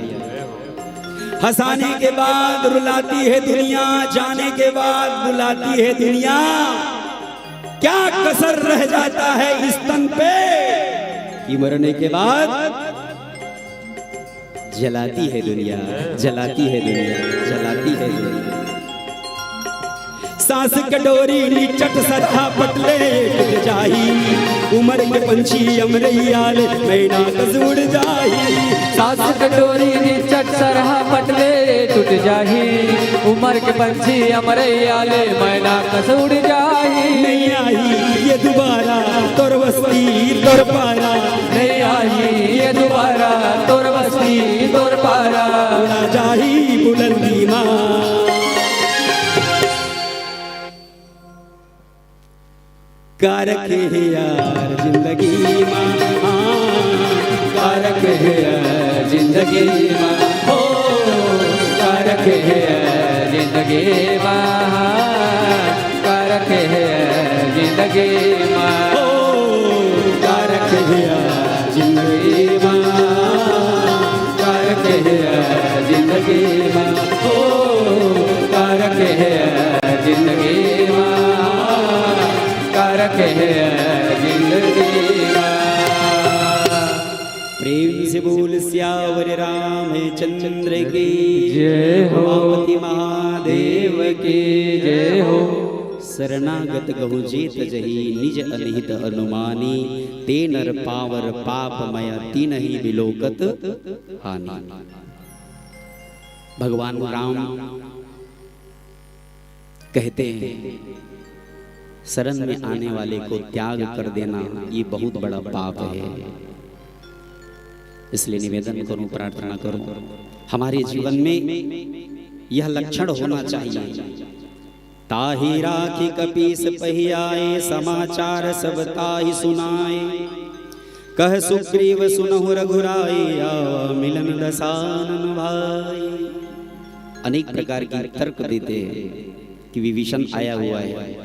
हंसाने के बाद रुलाती है दुनिया, जाने के बाद बुलाती है दुनिया। क्या कसर रह जाता है इस तन पे कि मरने के बाद जलाती है दुनिया, जलाती है दुनिया, जलाती है दुनिया। सांस कटोरी नीचट सरहा पटले टूट जाही, उमर के पंछी अमरैयाल मैना कसूड़ जाही। सांस कटोरी नीचट सरहा पटले टूट जाही, उमर के पंछी अमरैयाल मैना कसूड़ जाही। नहीं आई ये दोबारा तोर बस्ती तोर पारा, नहीं आई ये दोबारा तोर बस्ती तोर पारा। उड़ा जाही बुलंदी माँ, कारक है यार जिंदगी माँ, कारक है यार जिंदगी माँ, हो कारक है यार जिंदगी माँ, कारक है यार जिंदगी माँ, ओ कारक है यार जिंदगी माँ, कारक है यार जिंदगी माँ, हो कारक है यार जिंदगी माँ, कारक है जिंदगी माँ। प्रेम से बोल सियावर रामचंद्र की जय हो, उमापति महादेव की जय हो। शरणागत गहु जेत जही, निज अनिहित अनुमानी, ते नर पावर पापमय तीन ही विलोकत हानि। भगवान राम कहते हैं शरण में आने वाले को त्याग कर देना ये बहुत बड़ा पाप है। इसलिए निवेदन करूं, प्रार्थना करूं, हमारे जीवन में यह लक्षण होना चाहिए। ताहि राखी कपीस पहियाए, समाचार सब ताहि सुनाए, कह सुग्रीव सुनहु रघुराई, आवा मिलन दसानन भाई। अनेक प्रकार की तर्क देते हैं कि विभीषण आया हुआ है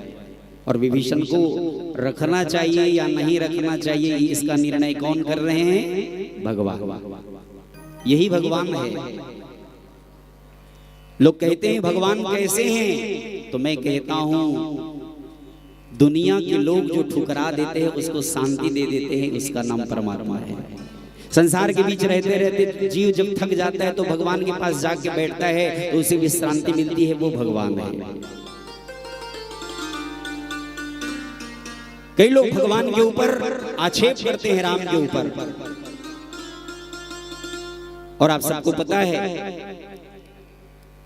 और विभीषण को रखना चाहिए या नहीं रखना चाहिए, इसका निर्णय कौन कर रहे हैं? भगवान। यही भगवान है। लोग कहते हैं भगवान कैसे हैं, तो मैं कहता हूं दुनिया के लोग जो ठुकरा देते हैं उसको शांति दे देते हैं, उसका नाम परमात्मा है। संसार के बीच रहते रहते जीव जब थक जाता है तो भगवान के पास जाके बैठता है तो उसे विश्रांति मिलती है, वो भगवान है। कई लोग भगवान के ऊपर आक्षेप करते हैं, राम के ऊपर, और आप सबको पता है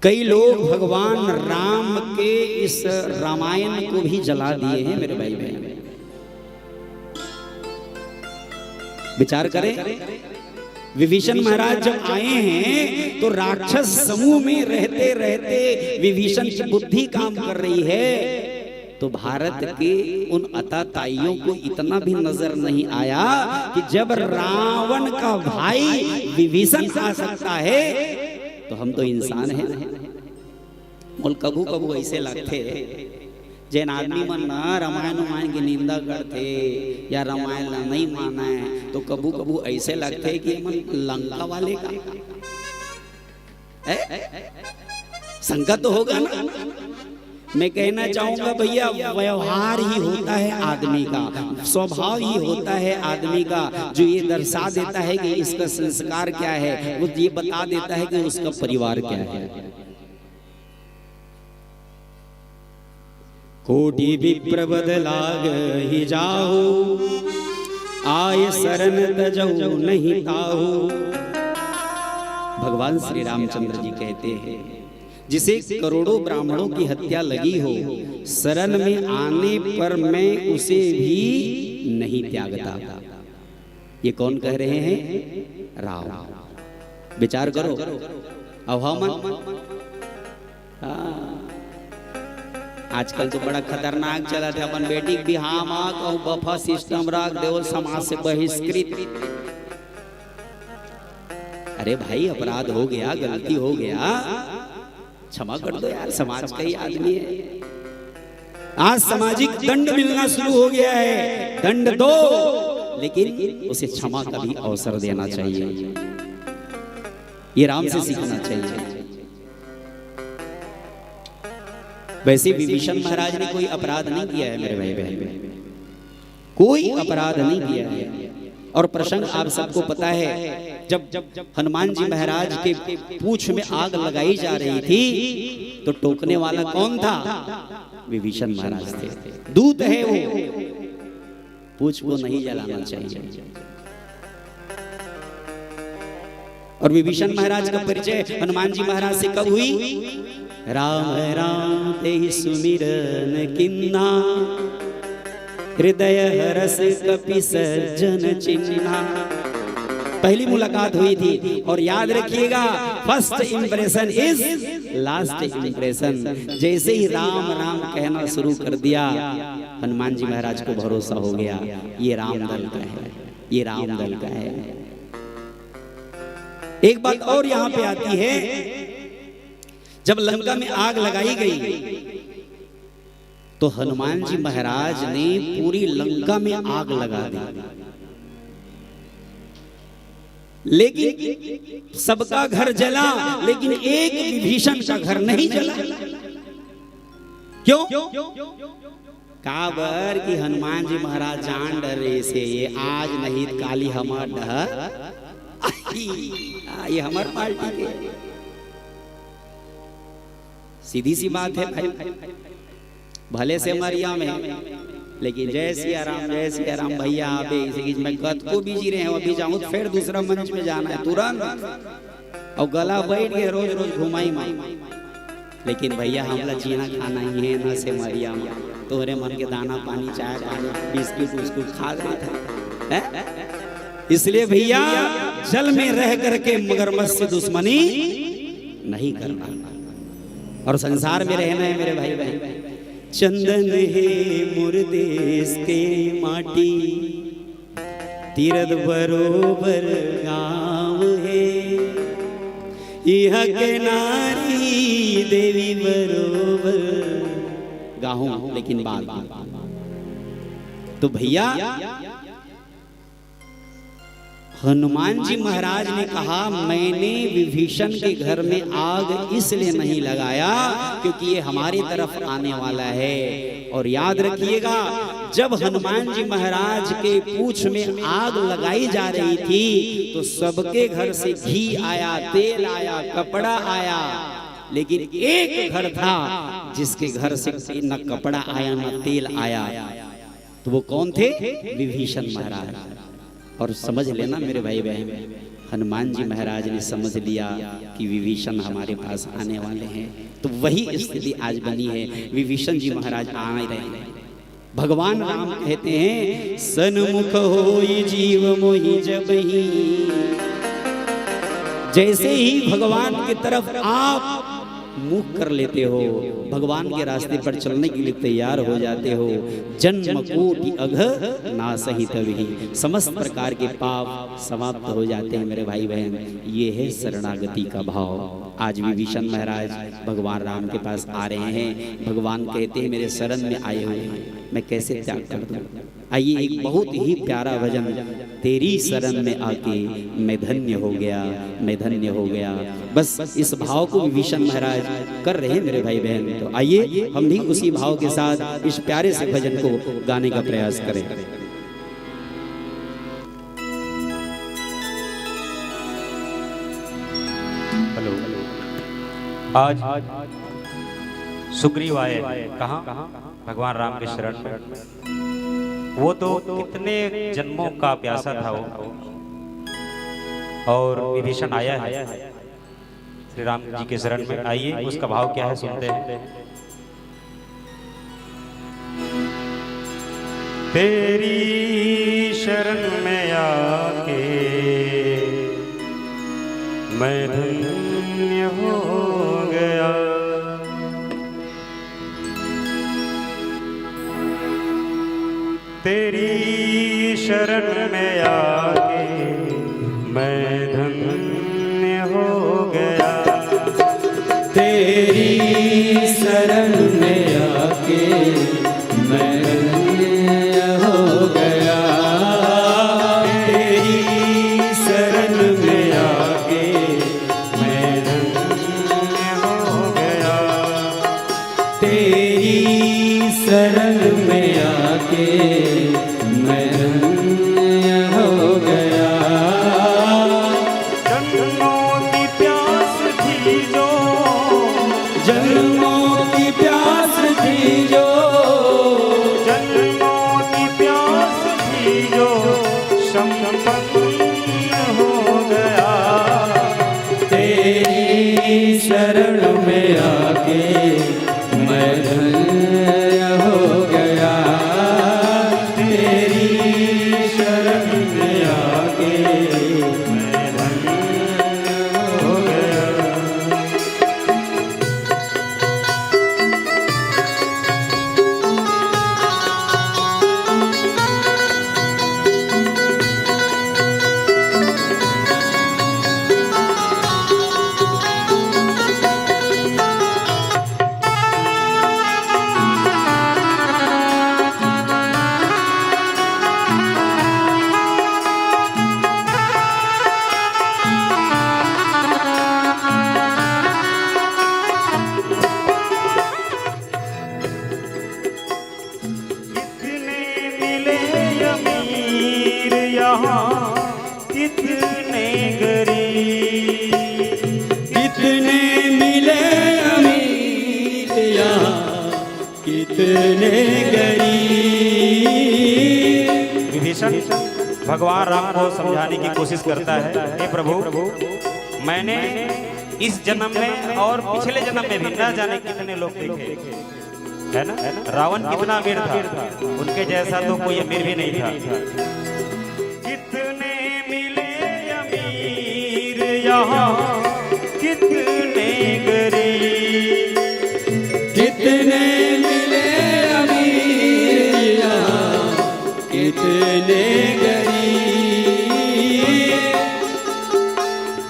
कई लोग भगवान राम के इस रामायण को भी जला दिए हैं। मेरे भाई बहन विचार करें, विभीषण महाराज जब आए हैं तो राक्षस समूह में रहते रहते विभीषण की बुद्धि काम कर रही है। तो भारत के उन अताताइयों को इतना भी नजर नहीं आया कि जब रावण का भाई विभीषण आ सकता है तो हम तो इंसान हैं। बोल कबू कबू ऐसे लगते जैन आदमी मन ना रामायण की निंदा करते या रामायण नहीं माना है तो कबू कबू ऐसे लगते कि मन लंका वाले का शंका तो होगा ना। मैं कहना चाहूंगा भैया, व्यवहार ही होता है आदमी का, स्वभाव ही होता है आदमी का, जो ये दर्शा देता है कि इसका संस्कार क्या है, वो ये बता देता है कि उसका परिवार क्या है। कोटि विप्र बदलाग ही जाओ, आय शरण तजऊ नहीं ताऊ। भगवान श्री रामचंद्र जी कहते हैं जिसे करोड़ों ब्राह्मणों की हत्या लगी हो, शरण में आने पर मैं उसे भी नहीं त्यागता। ये कौन कह रहे हैं? राम। विचार करो। अब हम आजकल तो बड़ा खतरनाक चला था, अपन बेटी भी हाँ माँ कहूँ बफा सिस्टम रख दे, समाज से बहिष्कृत। अरे भाई अपराध हो गया, गलती हो गया, क्षमा कर दो यार, समाज का ही आदमी है। आज सामाजिक दंड मिलना शुरू हो गया है, दंड दो, लेकिन उसे क्षमा का भी अवसर देना चाहिए। ये राम से सीखना चाहिए। वैसे विभीषण महाराज ने कोई अपराध नहीं किया है मेरे भाई बहन, कोई अपराध नहीं किया है। और प्रसंग आप सबको पता है, जब हनुमान जी महाराज के पूंछ में आग लगाई जा रही थी तो टोकने वाला कौन था? विभीषण महाराज थे। दूत है वो, पूंछ को नहीं जलाना चाहिए। और विभीषण महाराज का परिचय हनुमान जी महाराज से कब हुई? राम राम तेहि सुमिरन किन्ना, हृदय हरस कपि सज्जन चिन्हा। पहली मुलाकात हुई थी। और याद रखिएगा, first impression is last impression. जैसे ही राम राम कहना शुरू कर दिया, हनुमान जी महाराज को भरोसा हो गया ये राम दल का है, ये राम दल का है। एक बात और यहां पे आती है, जब लंका में आग लगाई गई तो हनुमान जी महाराज ने पूरी लंका में आग लगा दी, लेकिन सबका घर जला, लेकिन एक विभीषण का घर नहीं जला। क्यों? काबर कि हनुमान जी महाराज जान डरे से ये आज नहीं काली हमार डर, ये हमार पार्टी के। सीधी सी बात है भाई, भले से मरिया में, लेकिन जय सिया राम, जय सिया राम भैया। आप मैं कद को बिजी रहे हैं, अभी जाऊं तो फिर दूसरा मंच में जाना है तुरंत, और गला बैठ के रोज रोज घुमाई माई। लेकिन भैया हमला जीना खाना ही है ना से मरिया में, तोहरे मन के दाना पानी, चाय पानी, बिस्किट उस्कुट खा रहा था। इसलिए भैया जल में रह करके मगरमच्छ से दुश्मनी नहीं करना, और संसार में रहना है मेरे भाई बहन। चंदन है मुर्देश के माटी, तीरथ बरोबर गाँव है, यह के नारी देवी बरोबर गाँव। लेकिन बात तो भैया हनुमान जी महाराज ने कहा मैंने विभीषण के घर में आग इसलिए नहीं लगाया क्योंकि ये हमारी तरफ आने वाला है। और याद रखिएगा, जब हनुमान जी महाराज के पूंछ में आग लगाई जा रही थी तो सबके घर से घी आया, तेल आया, कपड़ा आया, लेकिन एक घर था जिसके घर से न कपड़ा आया न तेल आया। तो वो कौन थे? विभीषण महाराज। और समझ लेना मेरे भाई बहन, हनुमान जी महाराज ने समझ लिया कि विभीषण हमारे पास आने वाले हैं, तो वही स्थिति आज बनी है। विभीषण जी महाराज आ ही रहे हैं। भगवान राम कहते हैं, सन्मुख होई जीव मोहि जबहि, जैसे ही भगवान की तरफ आप मुख कर लेते हो, भगवान के रास्ते पर चलने के लिए तैयार हो जाते हो, जन्म कोटि अघ नासहि तभी, समस्त प्रकार के पाप समाप्त हो जाते हैं मेरे भाई बहन। ये है शरणागति का भाव। आज विभीषण महाराज भगवान राम के पास आ रहे हैं। भगवान कहते हैं मेरे शरण में आए हुए हैं, मैं कैसे त्याग कर दूं। आइए एक बहुत ही प्यारा भजन, तेरी शरण में आके मैं धन्य हो गया, मैं धन्य हो गया। बस इस भाव को विभीषण महाराज कर रहे हैं मेरे भाई बहन। तो आइए हम भी उसी भाव के साथ इस प्यारे से भजन को गाने का प्रयास करें। हेलो, आज सुग्रीव आए कहाँ? भगवान राम के शरण में। वो तो कितने जन्मों का प्यासा था वो, और विभीषण आया है श्री राम जी के शरण में। आइए उसका भाव क्या है सुनते हैं। तेरी शरण में आके मैं धन्य हो गया, तेरी शरण में आके मैं धन्य हो गया, तेरी शरण में आके मैं धन्य हो गया, तेरी शरण में आके मैं धन्य हो गया, तेरी शरण में आके मैं धन्य हो गया। जन्मों की प्यास थी जो, जन्मों की प्यास थी जो, जन्मों की प्यास थी जो संपन्न हो गया, तेरी शरण में आके मैं धन्य हो गया, तेरी शरण में आके मैं धन्य हो गया। कितने गरीब, कितने मिले अमीर यहाँ, कितने गरीब। विभीषण भगवान राम को समझाने की कोशिश करता है, हे प्रभु मैंने इस जन्म में और पिछले जन्म में भी न जाने कितने लोग देखे, है ना? रावण कितना अमीर था, उनके जैसा तो कोई अमीर भी नहीं था। कितने मिले अमीर यहाँ, कितने गरीब, कितने मिले अमीर यहाँ, कितने गरीब।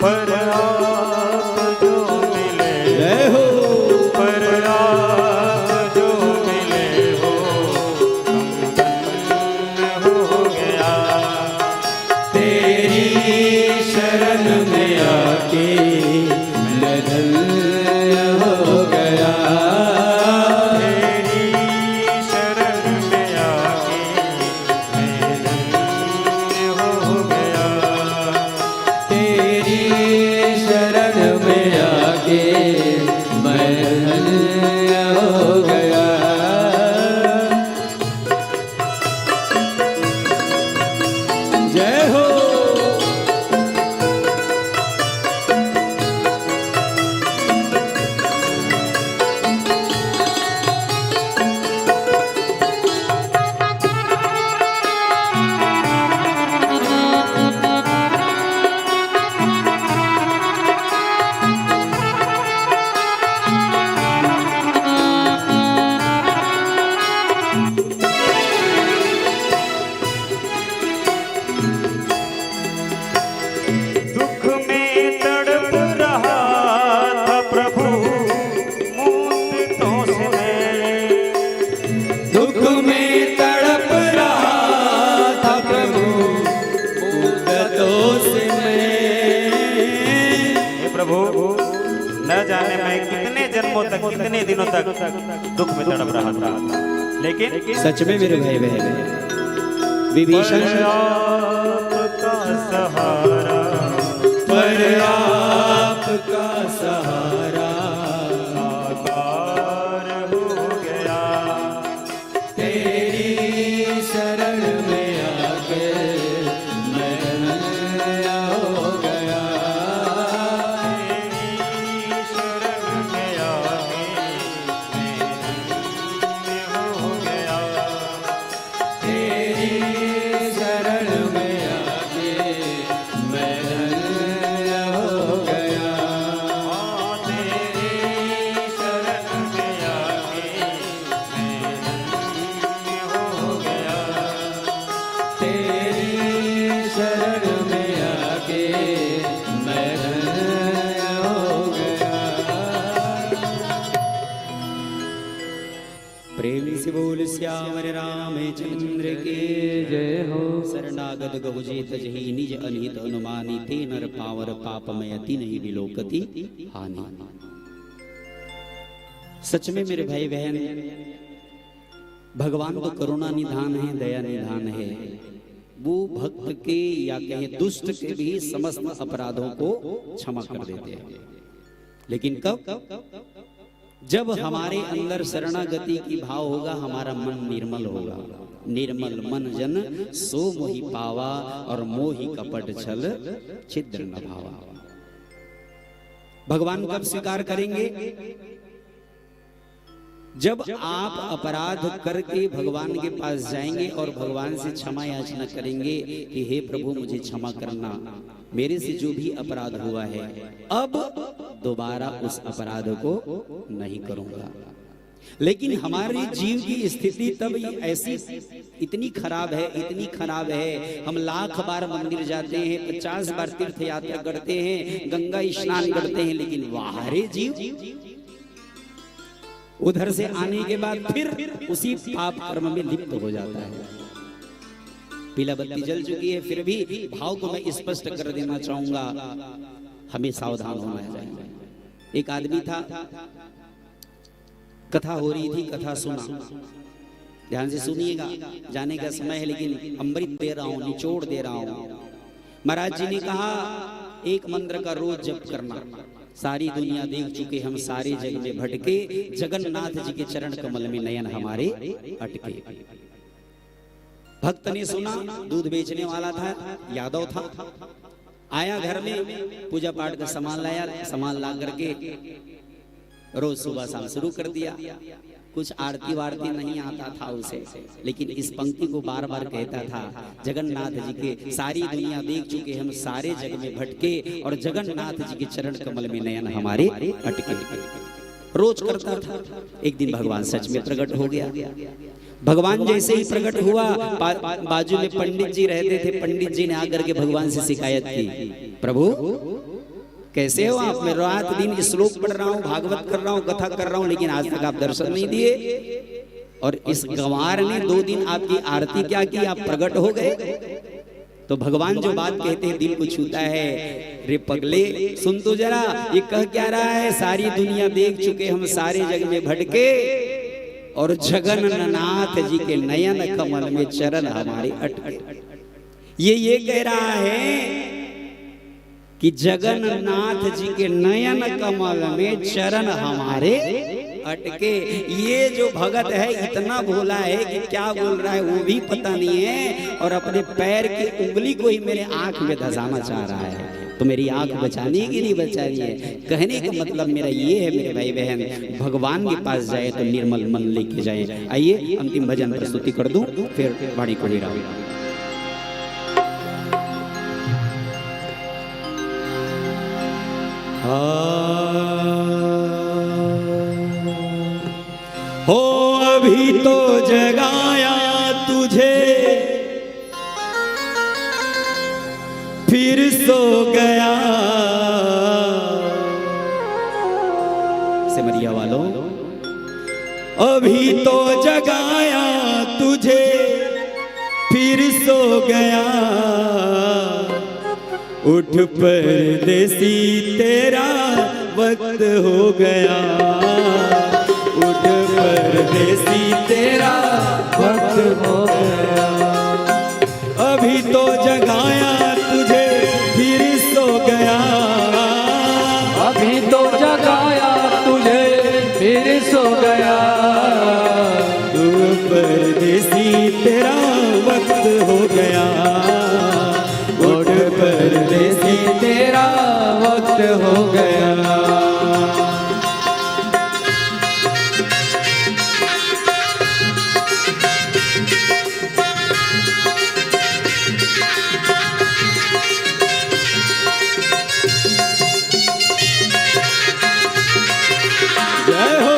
पर आप जो मिले, जय हो, पर आप जो मिले हो संपन्न हो गया, तेरी शरण में आके मैं धन्य हो गया, तेरी शरण में आके मैं धन्य हो गया, तेरी शरण में आके मैं धन्य हो गया। जय हो, प्रभु न जाने मैं कितने जन्मों तक, कितने दिनों तक दुख में तड़प रहा था, लेकिन सच में मेरे भाई बहन विभीषण आपका सहारा, पर आपका सहारा साकार हो गया, तेरी शरण में आके मैं धन्य हो गया। तेरी शरण में आके मैं धन्य हो गया, तेरी शरण में आके मैं धन्य हो गया। तेरी शरण में आके मैं धन्य हो गया, तेरी शरण में आके मैं धन्य हो गया। प्रेम से बोल श्याम रामचंद्र के जय हो। शरणागत गहुजे तजहि निज अनिहित अनुमानी ते नर पावर पापमय अति नहीं विलोकति हानि। सच में मेरे भाई बहन भगवान तो करुणा निधान है, दया निधान है। वो भक्त के या कहें दुष्ट के भी समस्त अपराधों को क्षमा कर देते हैं, लेकिन कब? जब हमारे अंदर शरणागति की भाव होगा, हमारा मन निर्मल होगा। निर्मल मन जन सो मोहि पावा, और मोहि कपट छल छिद्र न भावा। भगवान कब स्वीकार करेंगे? जब आप अपराध करके भगवान के पास जाएंगे और भगवान से क्षमा याचना करेंगे कि हे प्रभु मुझे क्षमा करना, मेरे से जो भी अपराध हुआ है अब दोबारा उस अपराध को नहीं करूंगा। लेकिन हमारे जीव की स्थिति तब ऐसी इतनी खराब है, इतनी खराब है। हम लाख बार मंदिर जाते हैं, 50 बार तीर्थ यात्रा करते हैं, गंगा स्नान करते हैं, लेकिन बाहरी जीव उधर से आने के बाद फिर उसी पाप कर्म में लिप्त हो जाता है। पीला बत्ती जल चुकी है, फिर भी भाव को मैं स्पष्ट कर देना चाहूंगा, हमें सावधान होना चाहिए। एक आदमी था, कथा हो रही थी, कथा सुना, ध्यान से सुनिएगा, जाने का समय है लेकिन अमृत दे रहा हूं, निचोड़ दे रहा हूं। महाराज जी ने कहा एक मंत्र का रोज जप करना। सारी दुनिया देख चुके हम, सारे जग में भटके, जगन्नाथ जी के चरण कमल में नयन हमारे अटके। भक्त ने सुना, दूध बेचने वाला था, यादव था, आया घर में, पूजा पाठ का सामान लाया, सामान ला करके रोज सुबह शाम शुरू कर दिया। कुछ आरती वारती नहीं आता था उसे, लेकिन इस पंक्ति को बार बार कहता था, जगन्नाथ जी के सारी दुनिया देख चुके हम, सारे जग में भटके, और जगन्नाथ जी के चरण कमल में नयन हमारे अटके। रोज करता था। एक दिन भगवान सच में प्रकट हो गया। भगवान जैसे ही प्रकट हुआ, बाजू में पंडित जी रहते थे, पंडित जी ने आकर के भगवान से शिकायत की, प्रभु कैसे हो आप? मैं रात दिन श्लोक पढ़ रहा हूँ, भागवत कर रहा हूँ, कथा कर रहा हूँ, लेकिन आज तक आप दर्शन नहीं दिए। और इस गंवार ने 2 दिन आपकी आरती क्या की, आप प्रकट हो गए। तो भगवान जो बात कहते हैं दिल को छूता है। रे पगले सुन तो जरा, ये कह क्या रहा है, सारी दुनिया देख चुके हम, सारे जग में भटके, और जगन्नाथ जी के नयन कमल में चरण हमारे अटके। ये कह रहा है कि जगन्नाथ जी के नयन कमल में चरण हमारे अटके। ये जो भगत है इतना भोला है कि क्या बोल रहा है वो भी पता नहीं है, और अपने पैर की उंगली को ही मेरे आंख में धंसाना चाह रहा है। तो मेरी आंख बचानी है कि नहीं बचानी है? कहने का मतलब मेरा ये है मेरे भाई बहन, भगवान के पास जाए तो निर्मल मन लेके जाए। आइए अंतिम भजन प्रस्तुति कर दूं, फिर वाणी को ही रहा। हो अभी तो जगाया तुझे, फिर सो गया। सिमरिया वालों, अभी तो जगाया तुझे, फिर सो गया। उठ परदेसी तेरा वक्त हो गया, उठ परदेसी तेरा वक्त हो गया, अभी तो जगाया तुझे फिर सो गया, अभी तो जगाया तुझे फिर सो गया, तू परदेसी तेरा वक्त हो गया, उठ परदेसी तेरा वक्त हो गया। जय हो।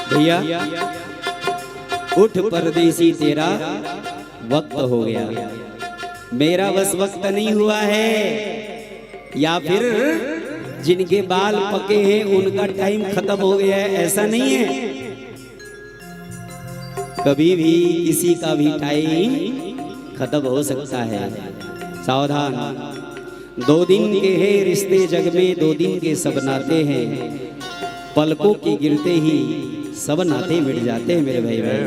भैया उठ परदेसी तेरा वक्त हो गया, मेरा बस वक्त नहीं हुआ है, या फिर जिनके बाल पके हैं उनका टाइम खत्म हो गया है, ऐसा नहीं है। कभी भी किसी का भी टाइम खत्म हो सकता है, सावधान। 2 दिन के हैं रिश्ते जग में, 2 दिन के सब नाते हैं, पलकों के गिरते ही सब नाते मिट जाते हैं मेरे भाई बहन।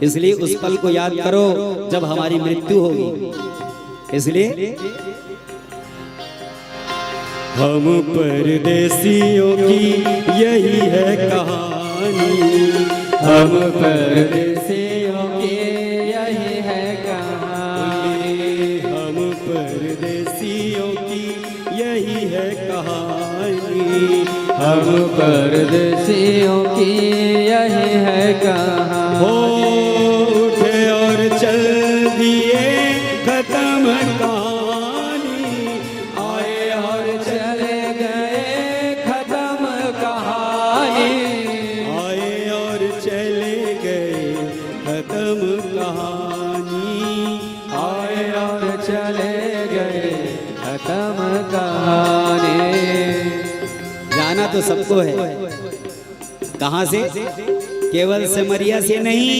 इसलिए उस पल को याद करो जब हमारी मृत्यु होगी। इसलिए हम परदेसियों की यही है कहानी, हम परदेसियों की यही है कहानी, हम परदेसियों की यही है कहानी, हम परदेसियों की यही है कहानी। हो उठे और चल दिए खत्म कहानी, आए और चले गए खत्म कहानी, आए और चले गए खत्म कहानी, आए और चले गए खत्म कहानी। जाना तो सबको है, कहाँ से? केवल सिमरिया से नहीं,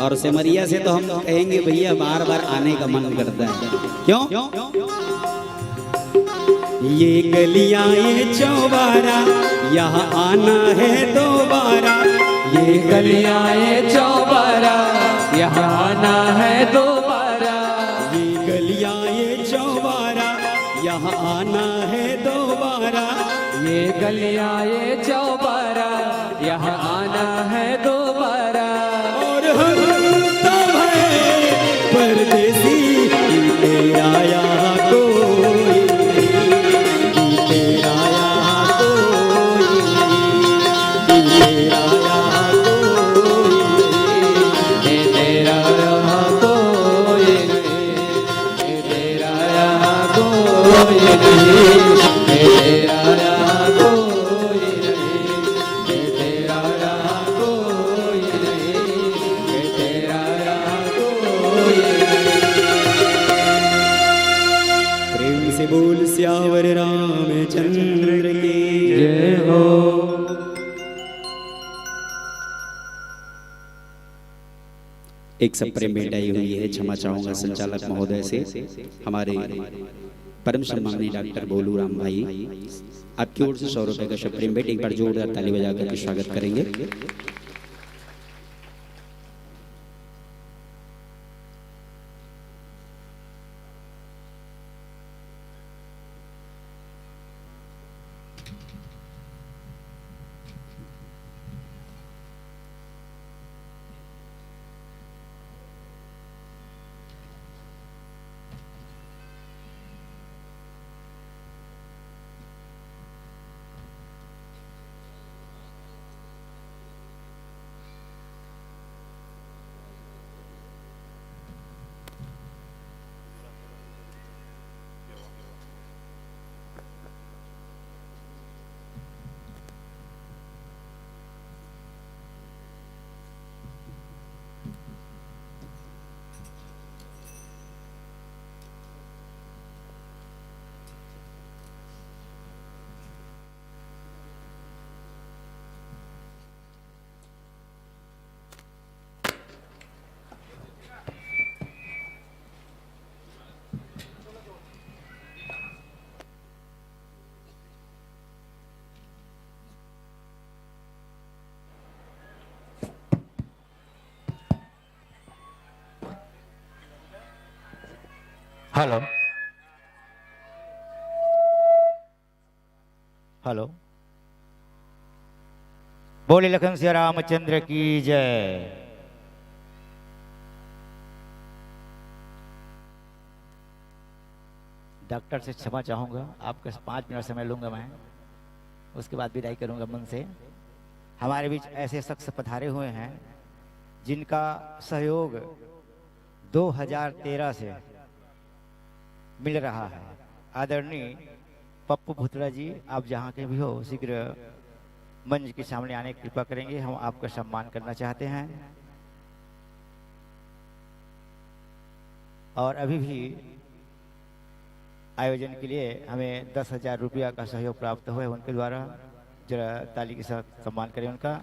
और सिमरिया से तो हम कहेंगे भैया बार बार आने का मन करता है। क्यों? ये गलियां ये चौबारा यहाँ आना है दोबारा, ये गलियां ये चौबारा यहाँ आना है दोबारा, ये गलियां ये चौबारा यहाँ आना है दोबारा, ये गलियां ये चौबारा यहाँ आना है दोबारा। और हम तब है परदेसी तेरा यहाँ कोई नहीं, तेरा यहाँ कोई नहीं, तेरा यहाँ कोई नहीं, तेरा यहाँ कोई नहीं, तेरा यहाँ कोई नहीं, तेरा यहाँ कोई नहीं, तेरा यहाँ कोई नहीं, तेरा यहाँ कोई नहीं। प्रेम से बोल श्यावर रामचंद्र की जय हो। एक सब प्रेम भेंट आई हुई है, क्षमा चाहूंगा संचालक महोदय से, हमारे परम सम्मानीय डॉक्टर भोलू राम भाई, आपकी ओर से 100 रुपए का सब प्रेम भेंट। एक बार जोरदार ताली बजा करके स्वागत करेंगे। हेलो हेलो, बोले लखन सिया रामचंद्र की जय। डॉक्टर से क्षमा चाहूंगा, आपका 5 मिनट समय लूंगा मैं, उसके बाद विदाई करूंगा मन से। हमारे बीच ऐसे शख्स पधारे हुए हैं जिनका सहयोग 2013 से मिल रहा है। आदरणीय पप्पू भुतड़ा जी, आप जहाँ के भी हो शीघ्र मंच के सामने आने की कृपा करेंगे, हम आपका सम्मान करना चाहते हैं। और अभी भी आयोजन के लिए हमें 10,000 रुपया का सहयोग प्राप्त हुआ है उनके द्वारा, जरा ताली के साथ सम्मान करें उनका।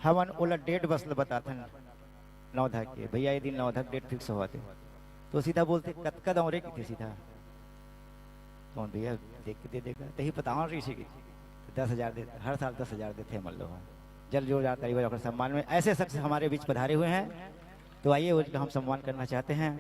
हमन ओला डेट बस बताते नौधा के, भैया ये दिन नौधा डेट फिक्स हुआ थे, तो सीधा बोलते कतका दौरे की थे सीधा, कौन भैया देख के दे देगा, तो ही बताओ ऋषि की 10,000 दे, हर साल 10,000 देते हैं। मान लो जल जोर जाता है सम्मान में। ऐसे शख्स हमारे बीच पधारे हुए हैं, तो आइए उनका हम सम्मान करना चाहते हैं।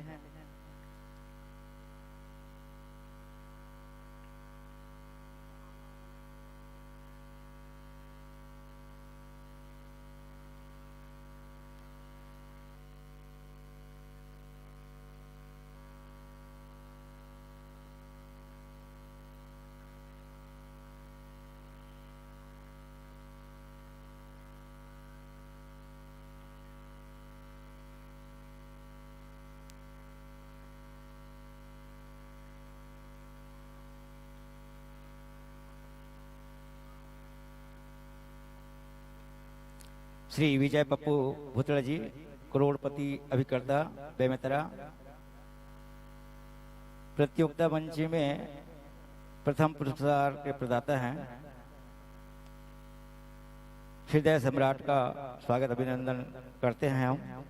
श्री विजय पप्पू भुतड़ा जी, करोड़पति अभिकर्ता बेमेतरा, प्रतियोगिता मंच में प्रथम पुरस्कार के प्रदाता हैं। हृदय सम्राट का स्वागत अभिनंदन करते हैं हम।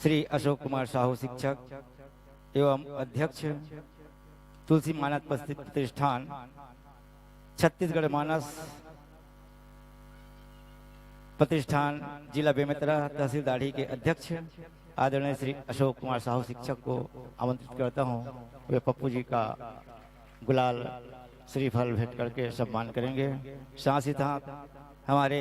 श्री अशोक कुमार साहू शिक्षक एवं अध्यक्ष तुलसी मानस प्रतिष्ठान छत्तीसगढ़ मानस प्रतिष्ठान जिला बेमेतरा तहसील दाढ़ी के अध्यक्ष आदरणीय श्री अशोक कुमार साहू शिक्षक को आमंत्रित करता हूं। वे पप्पू जी का गुलाल श्रीफल भेंट करके सम्मान करेंगे। साथ ही साथ हमारे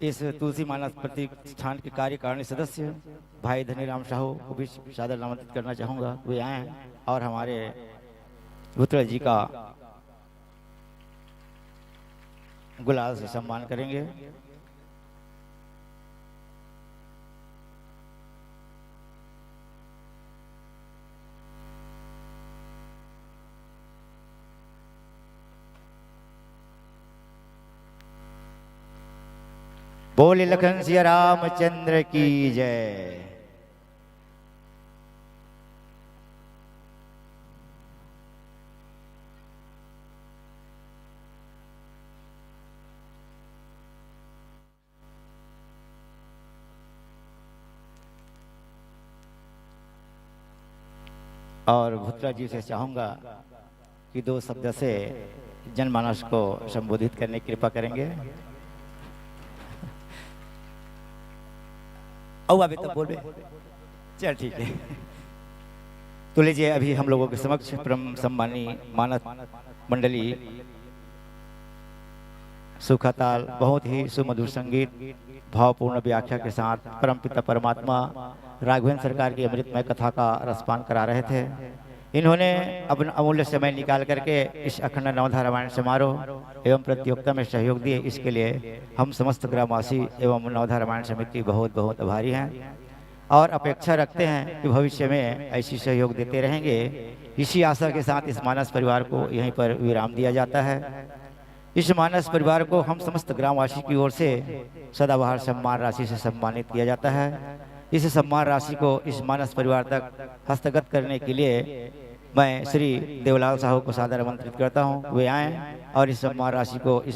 इस तुलसी मानस प्रतिष्ठान के कार्यकारिणी सदस्य भाई धनीराम साहू को भी सादर आमंत्रित करना चाहूँगा, वे आए और हमारे भुतड़ा जी का गुलाल से सम्मान करेंगे। बोले लखन सिया रामचंद्र की जय। और भुतड़ा जी से चाहूंगा कि 2 शब्द से जनमानस को संबोधित करने की कृपा करेंगे। अभी तक बोल चल ठीक है। तो लीजिए अभी हम लोगों के समक्ष परम सम्मानी मानस मंडली सुखाताल बहुत ही सुमधुर संगीत भावपूर्ण व्याख्या के साथ परमपिता परमात्मा राघवेंद्र सरकार की अमृतमय कथा का रसपान करा रहे थे। इन्होंने अपना अमूल्य समय निकाल करके इस अखंड नवधा रामायण समारोह एवं प्रतियोगिता में सहयोग दिए, इसके लिए हम समस्त ग्रामवासी एवं नवधा रामायण समिति बहुत बहुत आभारी हैं और अपेक्षा रखते हैं कि भविष्य में ऐसी सहयोग देते रहेंगे। इसी आशा के साथ इस मानस परिवार को यहीं पर विराम दिया जाता है। इस मानस परिवार को हम समस्त ग्रामवासी की ओर से सदाबहार सम्मान राशि से सम्मानित किया जाता है। इस सम्मान राशि को इस मानस परिवार तक हस्तगत करने के लिए मैं श्री देवलाल साहू को सादर आमंत्रित करता हूं, वे आएं और इस सम्मान राशि को इस